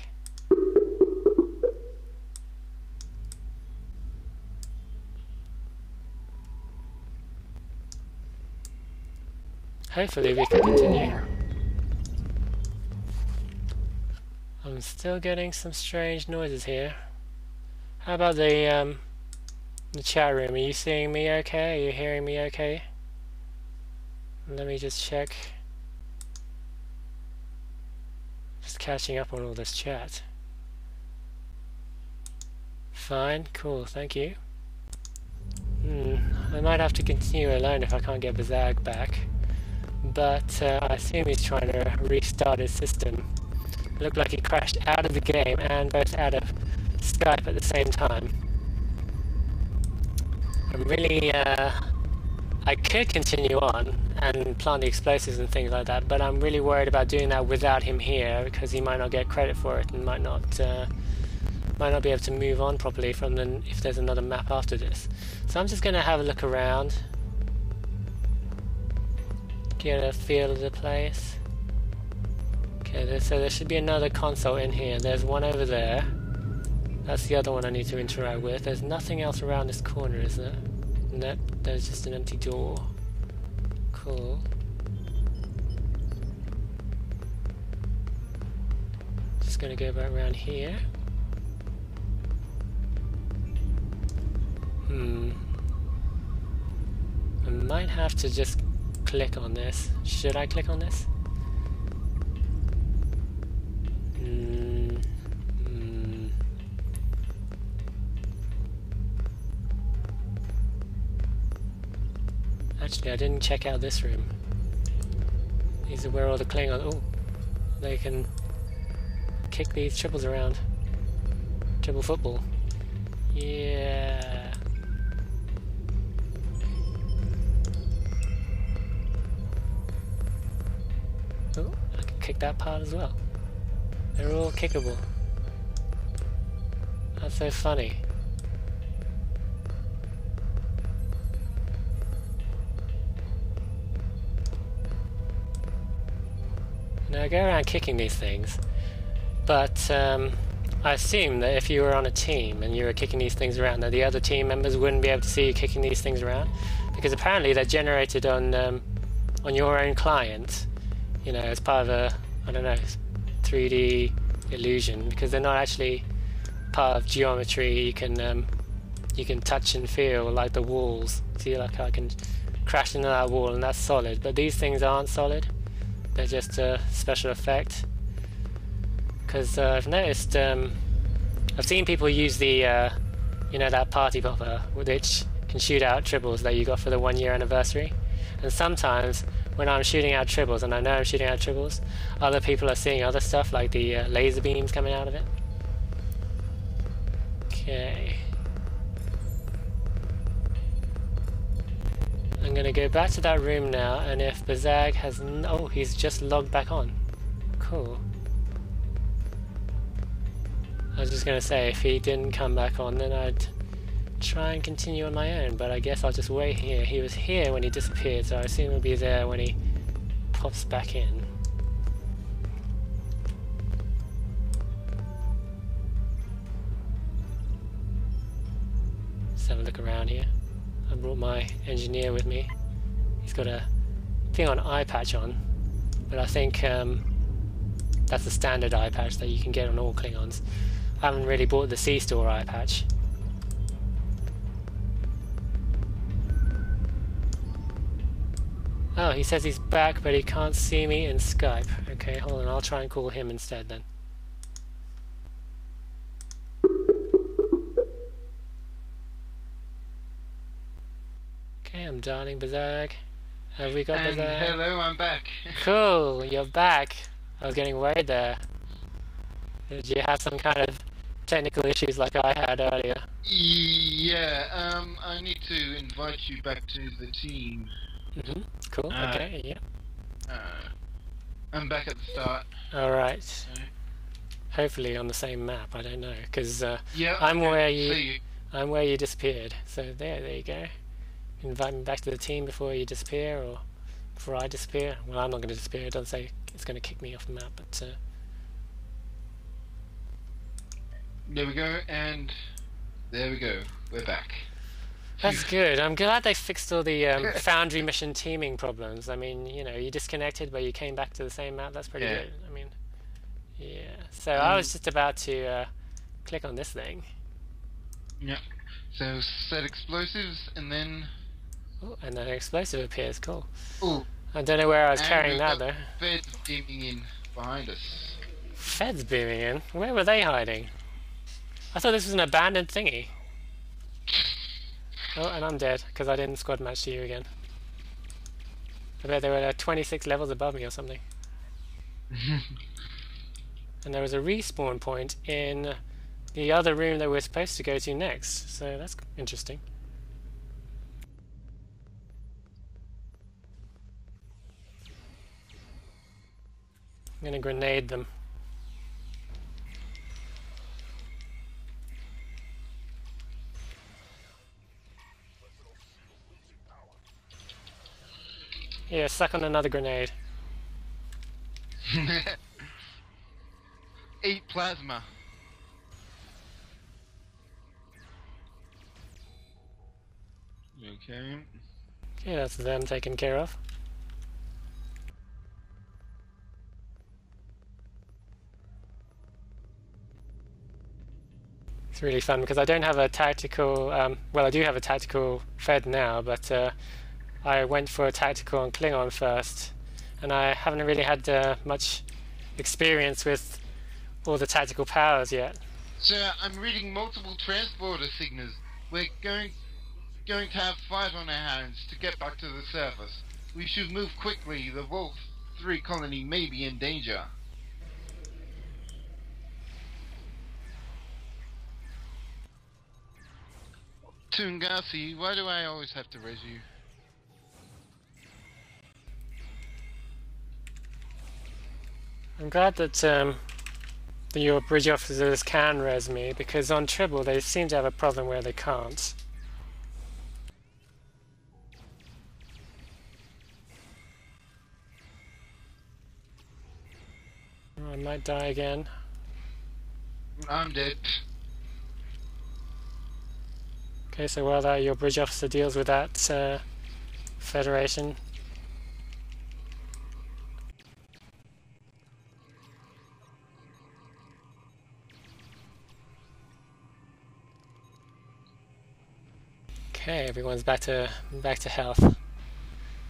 Hopefully we can continue. I'm still getting some strange noises here. How about the chat room? Are you seeing me okay? Are you hearing me okay? Let me just check. Just catching up on all this chat. Fine, cool, thank you. I might have to continue alone if I can't get Bazag back. But I assume he's trying to restart his system. It looked like he crashed out of the game and both out of Skype at the same time. I'm really... I could continue on and plant the explosives and things like that, but I'm really worried about doing that without him here because he might not get credit for it and might not be able to move on properly from if there's another map after this. So I'm just going to have a look around, get a feel of the place. Okay, so there should be another console in here. There's one over there. That's the other one I need to interact with. There's nothing else around this corner, is there? Nope, there's just an empty door. Cool. Just gonna go back around here. I might have to just click on this. Should I click on this? Actually, I didn't check out this room. These are where all the Klingons... Oh, they can kick these tribbles around. Tribble football. Yeah. Oh, I can kick that part as well. They're all kickable. That's so funny. Now I go around kicking these things, but I assume that if you were on a team and you were kicking these things around, that the other team members wouldn't be able to see you kicking these things around, because apparently they're generated on your own client, you know, as part of a, I don't know, 3D illusion, because they're not actually part of geometry. You can touch and feel, like the walls. See, like I can crash into that wall and that's solid, but these things aren't solid. They're just a special effect. Because I've noticed, I've seen people use the, you know, that party popper, which can shoot out tribbles that you got for the 1-year anniversary. And sometimes when I'm shooting out tribbles, and I know I'm shooting out tribbles, other people are seeing other stuff, like the laser beams coming out of it. Okay. I'm going to go back to that room now, and if Bazag has... oh, he's just logged back on. Cool. I was just going to say, if he didn't come back on, then I'd try and continue on my own, but I guess I'll just wait here. He was here when he disappeared, so I assume he'll be there when he pops back in. Let's have a look around here. I brought my engineer with me. He's got a thing on eye patch on, but I think that's a standard eye patch that you can get on all Klingons. I haven't really bought the C-Store eye patch. Oh, he says he's back, but he can't see me in Skype. Okay, hold on, I'll try and call him instead then. Okay, I'm dialing Bazag. Have we got Bazag? Hello, I'm back. Cool, you're back. I was getting worried there. Did you have some kind of technical issues like I had earlier? Yeah, I need to invite you back to the team. Mm-hmm. Cool, okay, yeah. I'm back at the start. Alright. So. Hopefully on the same map, I don't know, because yeah, I'm where you disappeared. So there you go. Invite me back to the team before you disappear, or before I disappear. Well, I'm not going to disappear. It doesn't say it's going to kick me off the map, but there we go, and there we go. We're back. that's good. I'm glad they fixed all the Foundry mission teaming problems. I mean, you know, you disconnected, but you came back to the same map. That's pretty good. I mean, yeah. So I was just about to click on this thing. Yeah. So set explosives, and then... Oh, and then an explosive appears. Cool. Ooh. I don't know where I was and carrying that, though. Feds beaming in behind us. Feds beaming in? Where were they hiding? I thought this was an abandoned thingy. Oh, and I'm dead, because I didn't squad match to you again. I bet they were 26 levels above me or something. And there was a respawn point in the other room that we're supposed to go to next, so that's interesting. I'm gonna grenade them. Here, suck on another grenade. Eat plasma. Okay. Okay, that's them taken care of. It's really fun because I don't have a tactical, well, I do have a tactical Fed now, but I went for a tactical on Klingon first, and I haven't really had much experience with all the tactical powers yet. Sir, I'm reading multiple transporter signals. We're going to have fight on our hands to get back to the surface. We should move quickly. The Wolf 3 colony may be in danger. Tungasi, why do I always have to res you? I'm glad that your bridge officers can res me, because on Tribble they seem to have a problem where they can't. I might die again. I'm dead. Okay, so while your bridge officer deals with that Federation. Okay, everyone's back to health. It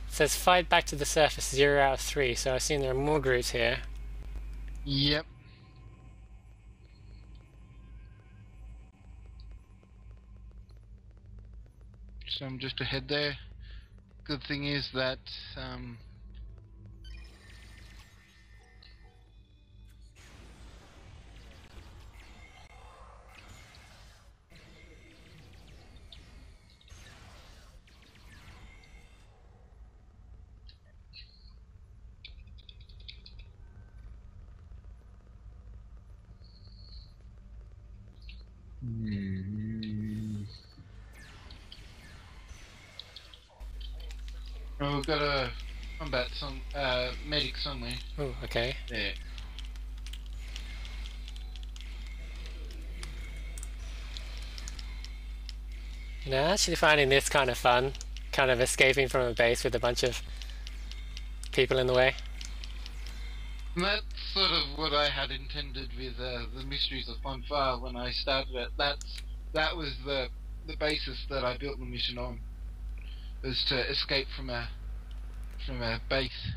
says fight back to the surface, 0 out of 3. So I assume there are more groups here. Yep. So I'm just ahead there. Good thing is that oh, we've got a combat medic somewhere. Oh, okay. There. You know, actually finding this kind of fun, kind of escaping from a base with a bunch of people in the way. And that's sort of what I had intended with the Mysteries of Fonfar when I started it. That was the basis that I built the mission on, was to escape from a base.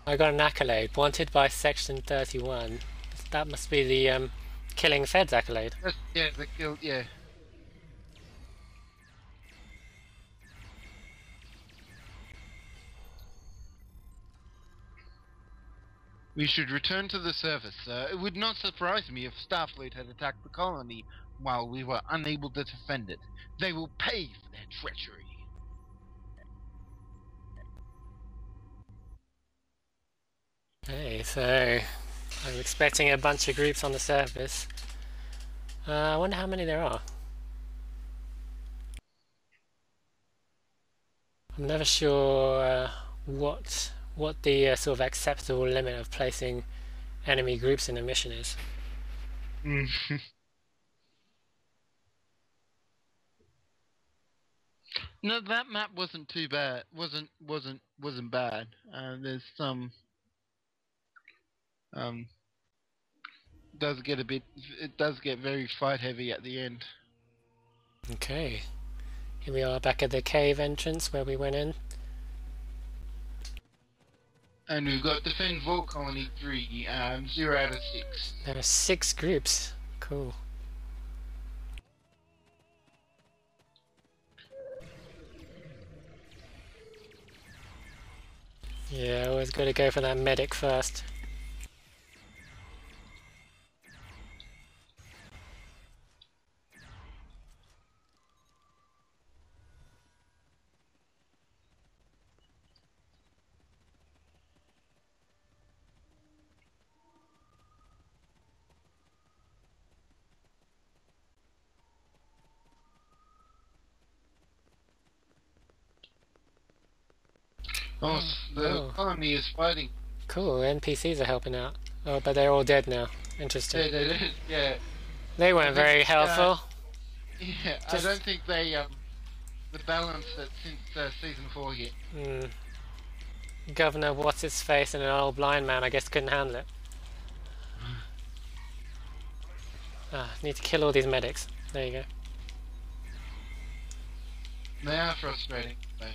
I got an accolade, wanted by Section 31. That must be the killing Feds accolade. Yeah, the guild, yeah. We should return to the surface. It would not surprise me if Starfleet had attacked the colony while we were unable to defend it. They will pay for their treachery. Okay, so I'm expecting a bunch of groups on the surface. I wonder how many there are. I'm never sure what the sort of acceptable limit of placing enemy groups in a mission is. No, that map wasn't too bad. Wasn't bad. There's some it does get very fight heavy at the end. Okay, here we are back at the cave entrance where we went in. And we've got Defend Vault Colony 3, 0 out of 6. There are 6 groups. Cool. Yeah, always got to go for that medic first. Oh, the colony is fighting. Cool, NPCs are helping out. Oh, but they're all dead now. Interesting. Yeah. They weren't very helpful. Yeah, I don't think they the balance that since season 4 yet. Governor What's-His-Face and an old blind man, I guess, couldn't handle it. Need to kill all these medics. There you go. They are frustrating. Though.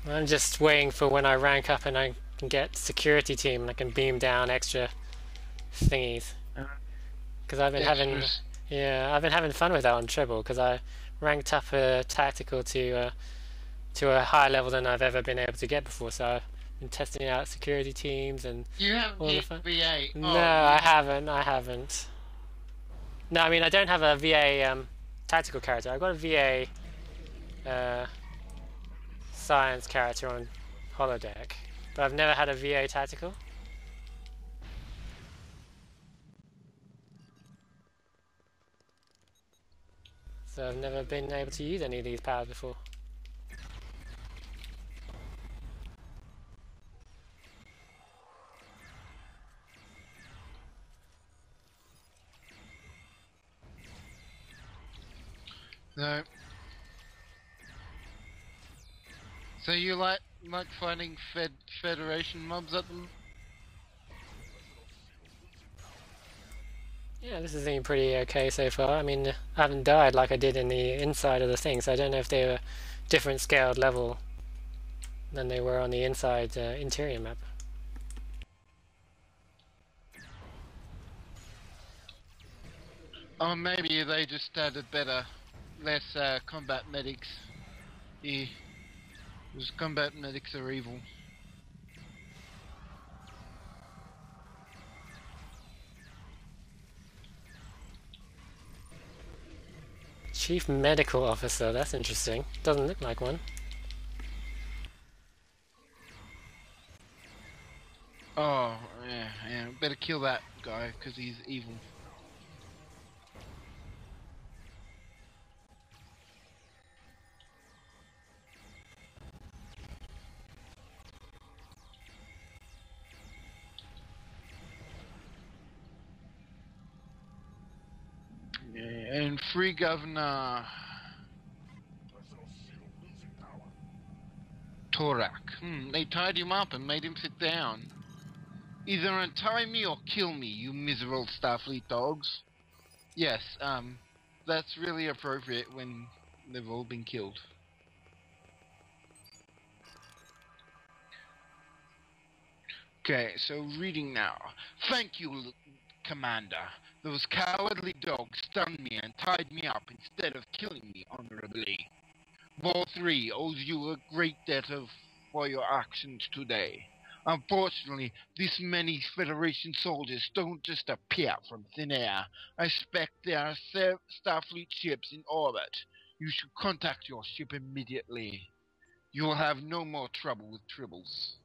I'm just waiting for when I rank up and I can get security team and I can beam down extra thingies. Because I've been having fun with that on Tribble, because I ranked up a tactical to a higher level than I've ever been able to get before. So I've been testing out security teams and you haven't hit VA. No, I haven't. No, I mean I don't have a VA tactical character. I've got a VA science character on holodeck, but I've never had a VA tactical. So I've never been able to use any of these powers before. No. So you like fighting Federation mobs at them? Yeah, this has been pretty okay so far. I mean, I haven't died like I did in the inside of the thing, so I don't know if they were different scaled level than they were on the inside interior map. Or maybe they just added less combat medics. Yeah, because combat medics are evil. Chief Medical Officer, that's interesting. Doesn't look like one. Oh, yeah, better kill that guy, because he's evil. Yeah, and free governor Personal shield losing power. Torak. They tied him up and made him sit down. Either untie me or kill me, you miserable Starfleet dogs. Yes, that's really appropriate when they've all been killed. Okay, so reading now. Thank you, Commander. Those cowardly dogs stunned me and tied me up instead of killing me honorably. War 3 owes you a great debt for your actions today. Unfortunately, this many Federation soldiers don't just appear from thin air. I suspect there are Starfleet ships in orbit. You should contact your ship immediately. You will have no more trouble with Tribbles.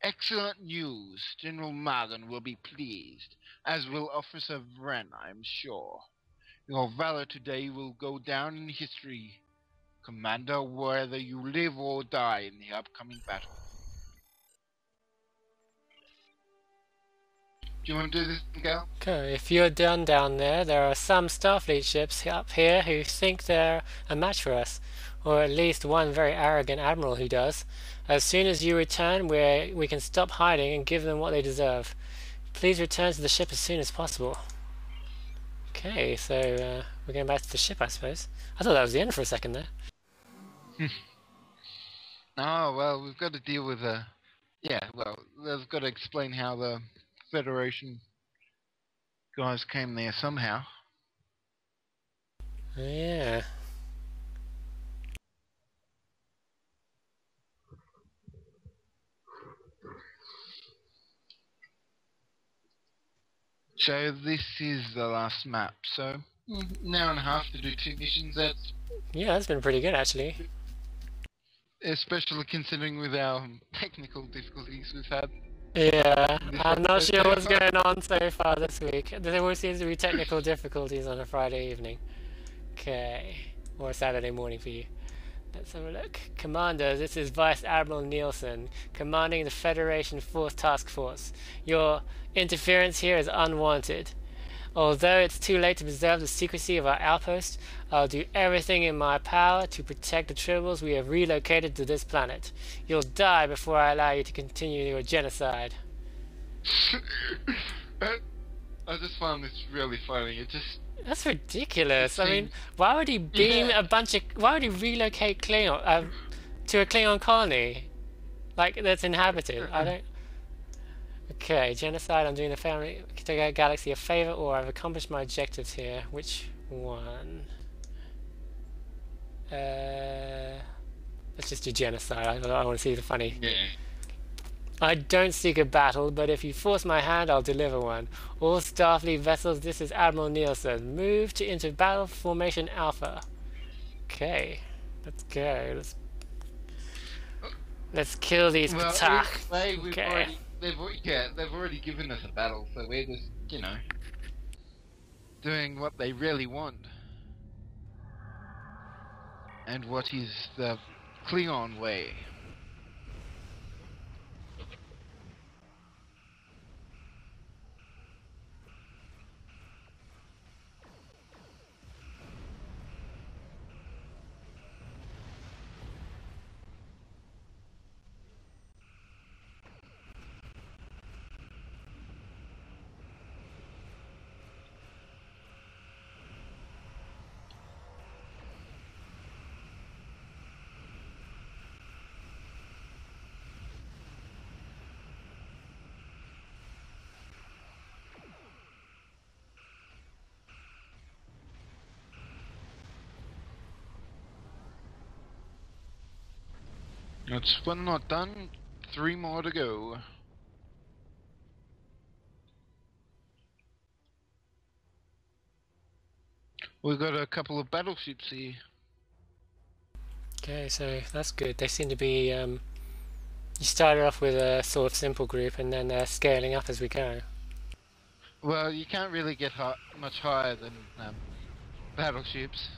Excellent news. General Magan will be pleased, as will Officer Vren, I'm sure. Your valor today will go down in history, Commander, whether you live or die in the upcoming battle. Do you want to do this, Miguel? Okay, if you're done down there, there are some Starfleet ships up here who think they're a match for us, or at least one very arrogant admiral who does. As soon as you return, we can stop hiding and give them what they deserve. Please return to the ship as soon as possible. Okay, so we're going back to the ship, I suppose. I thought that was the end for a second there. Oh, well, we've got to deal with yeah, well, they've got to explain how the Federation guys came there somehow. Yeah. So this is the last map, so an hour and a half to do 2 missions. That's Yeah, that's been pretty good, actually. especially considering with our technical difficulties we've had. Yeah, This I'm not episode sure so what's far. going on so far this week. There always seems to be technical difficulties on a Friday evening. Okay, or a Saturday morning for you. Let's have a look. Commander, this is Vice Admiral Nielsen, commanding the Federation 4th Task Force. Your interference here is unwanted. Although it's too late to preserve the secrecy of our outpost, I'll do everything in my power to protect the Tribbles we have relocated to this planet. You'll die before I allow you to continue your genocide. I just found this really funny. It just That's ridiculous. I mean, why would he beam a bunch of... Why would he relocate Klingon to a Klingon colony? Like, that's inhabited. I don't... Okay, genocide. I'm doing the family galaxy a favor, or I've accomplished my objectives here. Which one? Let's just do genocide. I want to see the funny. yeah. I don't seek a battle, but if you force my hand, I'll deliver one. All Starfleet vessels, this is Admiral Nielsen. Move into battle formation Alpha. Okay, let's go. Let's kill these Ptah. Okay. They've already given us a battle, so we're just, doing what they really want. And what is the Klingon way? That's one not done, 3 more to go. We've got a couple of battleships here. Okay, so that's good. They seem to be. You started off with a sort of simple group, and then they're scaling up as we go. Well, you can't really get much higher than battleships.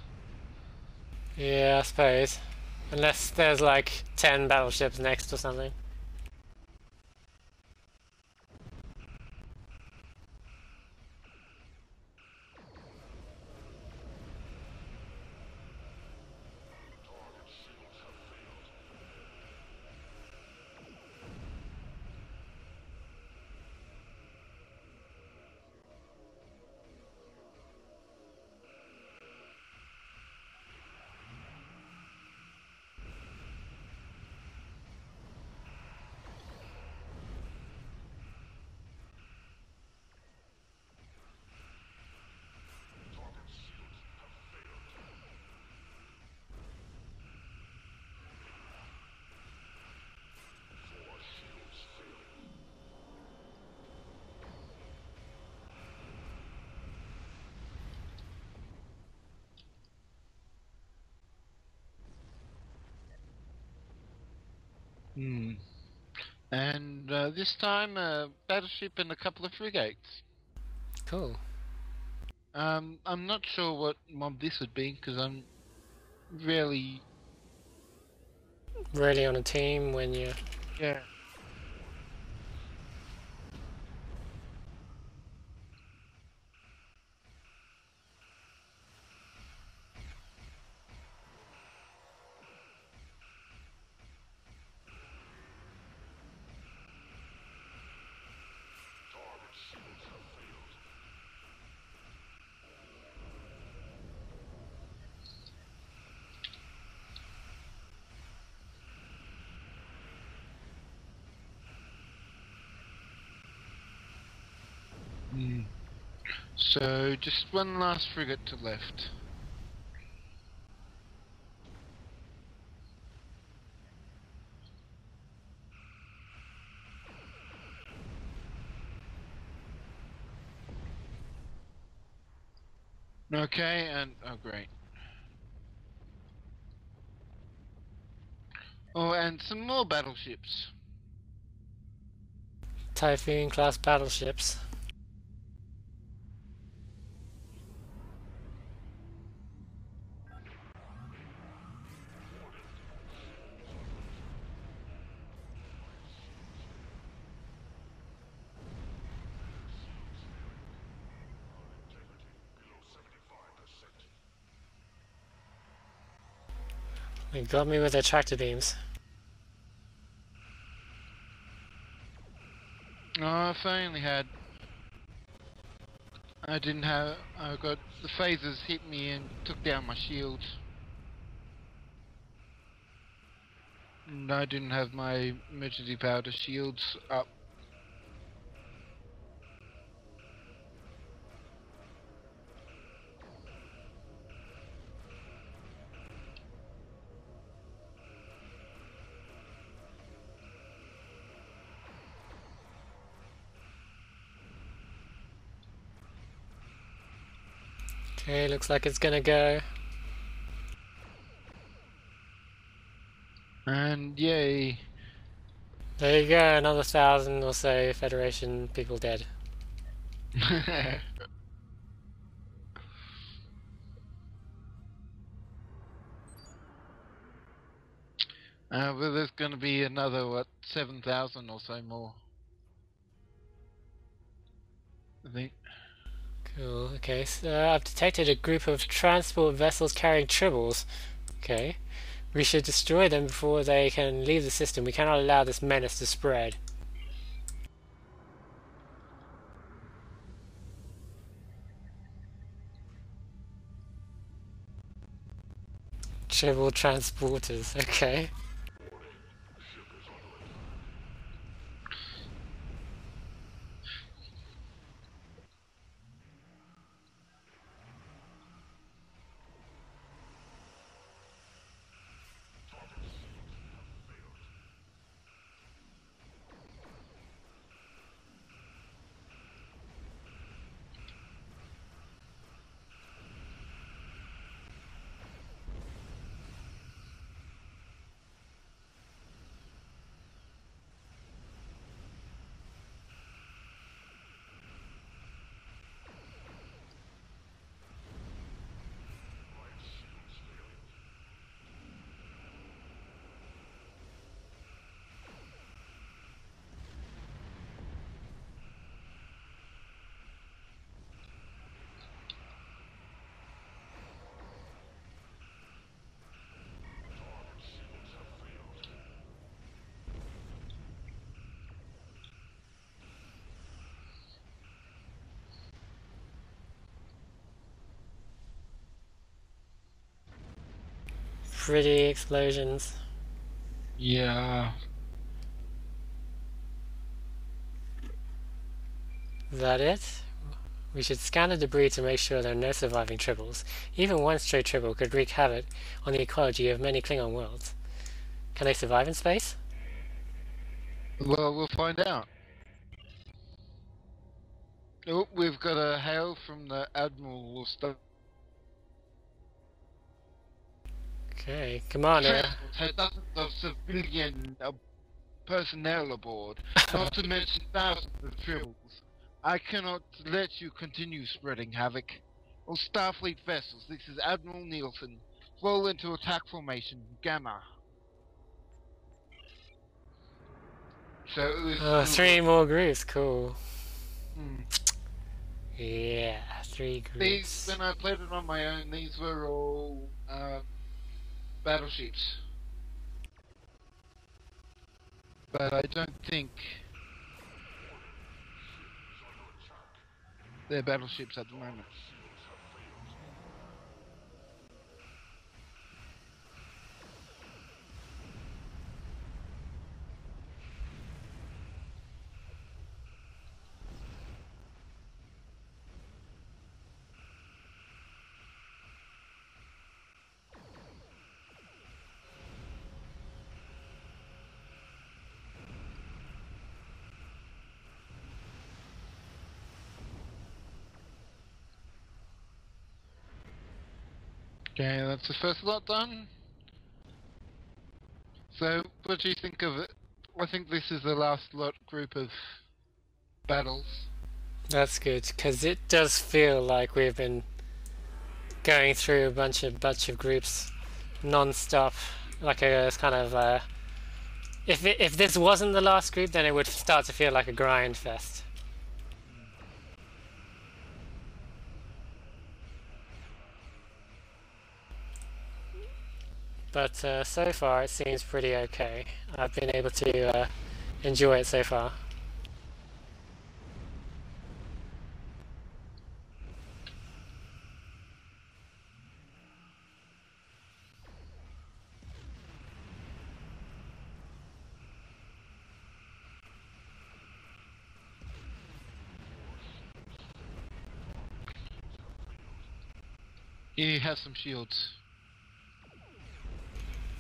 Yeah, I suppose. Unless there's like 10 battleships next or something. And this time, a battleship and a couple of frigates. Cool. I'm not sure what mob this would be, because I'm really... Really on a team when you... Yeah. Target shields have failed. So, just one last frigate to left. Okay, and... oh great. Oh, and some more battleships. Typhoon class battleships. Integrity below 75%. They got me with their tractor beams. Oh, if I only had... I didn't have... I got... the phasers hit me and took down my shields. And I didn't have my emergency powder shields up. Okay, looks like it's gonna go. And yay. There you go, another 1,000 or so Federation people dead. But there's going to be another, what, 7,000 or so more. I think. Cool. Okay, so I've detected a group of transport vessels carrying tribbles. Okay. We should destroy them before they can leave the system. We cannot allow this menace to spread. Tribble transporters. Okay. Pretty explosions. Yeah. Is that it? We should scan the debris to make sure there are no surviving tribbles. Even one stray tribble could wreak havoc on the ecology of many Klingon worlds. Can they survive in space? Well, we'll find out. Oh, we've got a hail from the Admiral. We'll start. Okay, Commander. Transport had dozens of civilian personnel aboard, not to mention thousands of tribbles. I cannot let you continue spreading havoc. All Starfleet vessels, this is Admiral Nielsen. Fall into attack formation, Gamma. So it was... Oh, 3 more groups, cool. Hmm. Yeah, 3 These, groups. when I played it on my own, these were all battleships. But I don't think they're battleships at the moment. Okay, that's the first lot done. So, what do you think of it? I think this is the last lot group of battles. That's good, because it does feel like we've been going through a bunch of groups non-stop. Like a kind of... if this wasn't the last group, then it would start to feel like a grind fest. But so far it seems pretty okay. I've been able to enjoy it so far. He has some shields.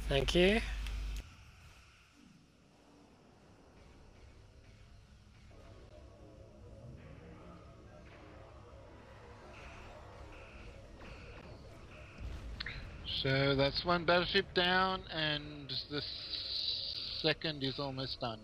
Thank you. So that's one battleship down, and the second is almost done.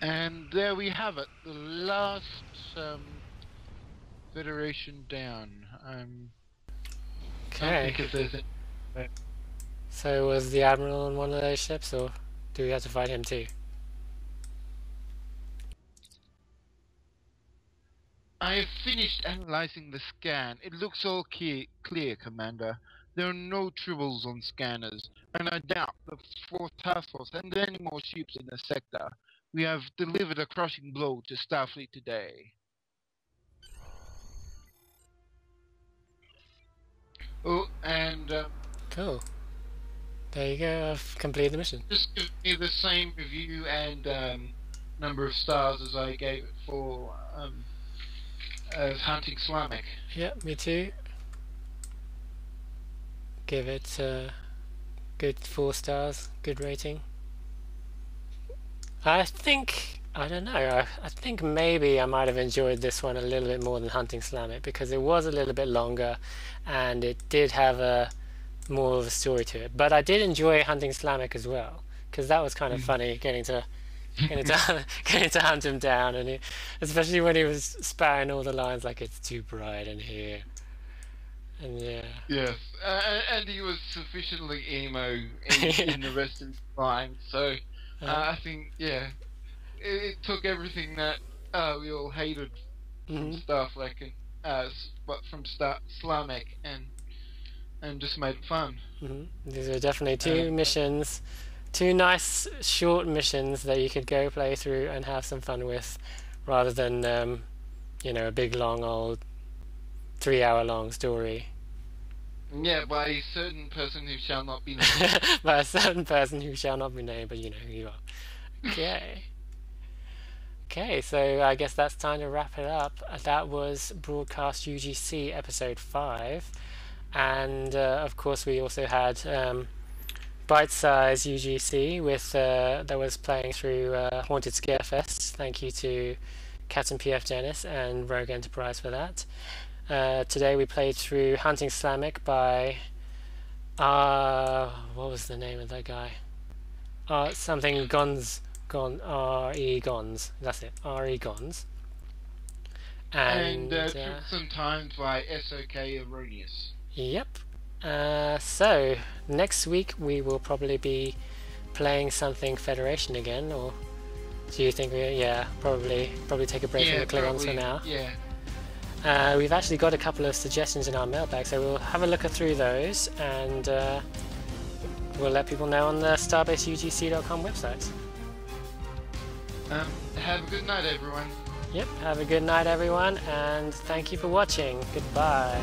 And there we have it, the last Federation down. Okay. Don't think if there's any... So was the Admiral on one of those ships, or do we have to fight him too? I have finished analyzing the scan. It looks all clear, Commander. There are no tribbles on scanners, and I doubt the 4th Task Force and any more ships in the sector. We have delivered a crushing blow to Starfleet today. Oh, and Cool. There you go, I've completed the mission. just give me the same review and number of stars as I gave it for as Hunting Slamek. Yep, me too. Give it good 4 stars, good rating. I don't know, I think maybe I might have enjoyed this one a little bit more than Hunting Slamek because it was a little bit longer and it did have more of a story to it. But I did enjoy Hunting Slamek as well because that was kind of funny getting to hunt him down, and especially when he was spouting all the lines like it's too bright in here. And yeah. Yes, and he was sufficiently emo in the rest of his line, so I think, yeah, it took everything that we all hated from Starfleet from Slamek and just made it fun. These are definitely 2 missions, 2 nice short missions that you could go play through and have some fun with, rather than a big long old 3-hour long story. Yeah, by a certain person who shall not be named. By a certain person who shall not be named, but you know who you are. Okay. Okay, so I guess that's time to wrap it up. That was Broadcast UGC episode 5. And of course we also had Bitesize UGC with that was playing through Haunted Scarefest. Thank you to CaptPFDennis and RogueEnterprise for that. Today we played through Hunting Slamek by what was the name of that guy? Something Gonz, R.E. Gonz. That's it, R.E. Gonz. And Tribblesome times by SoKErroneous. Yep. So next week we will probably be playing something Federation again, or do you think probably take a break from the Klingons for now? Yeah. We've actually got a couple of suggestions in our mailbag, so we'll have a look through those and we'll let people know on the starbaseugc.com website. Have a good night, everyone. Yep, have a good night everyone, and thank you for watching. Goodbye.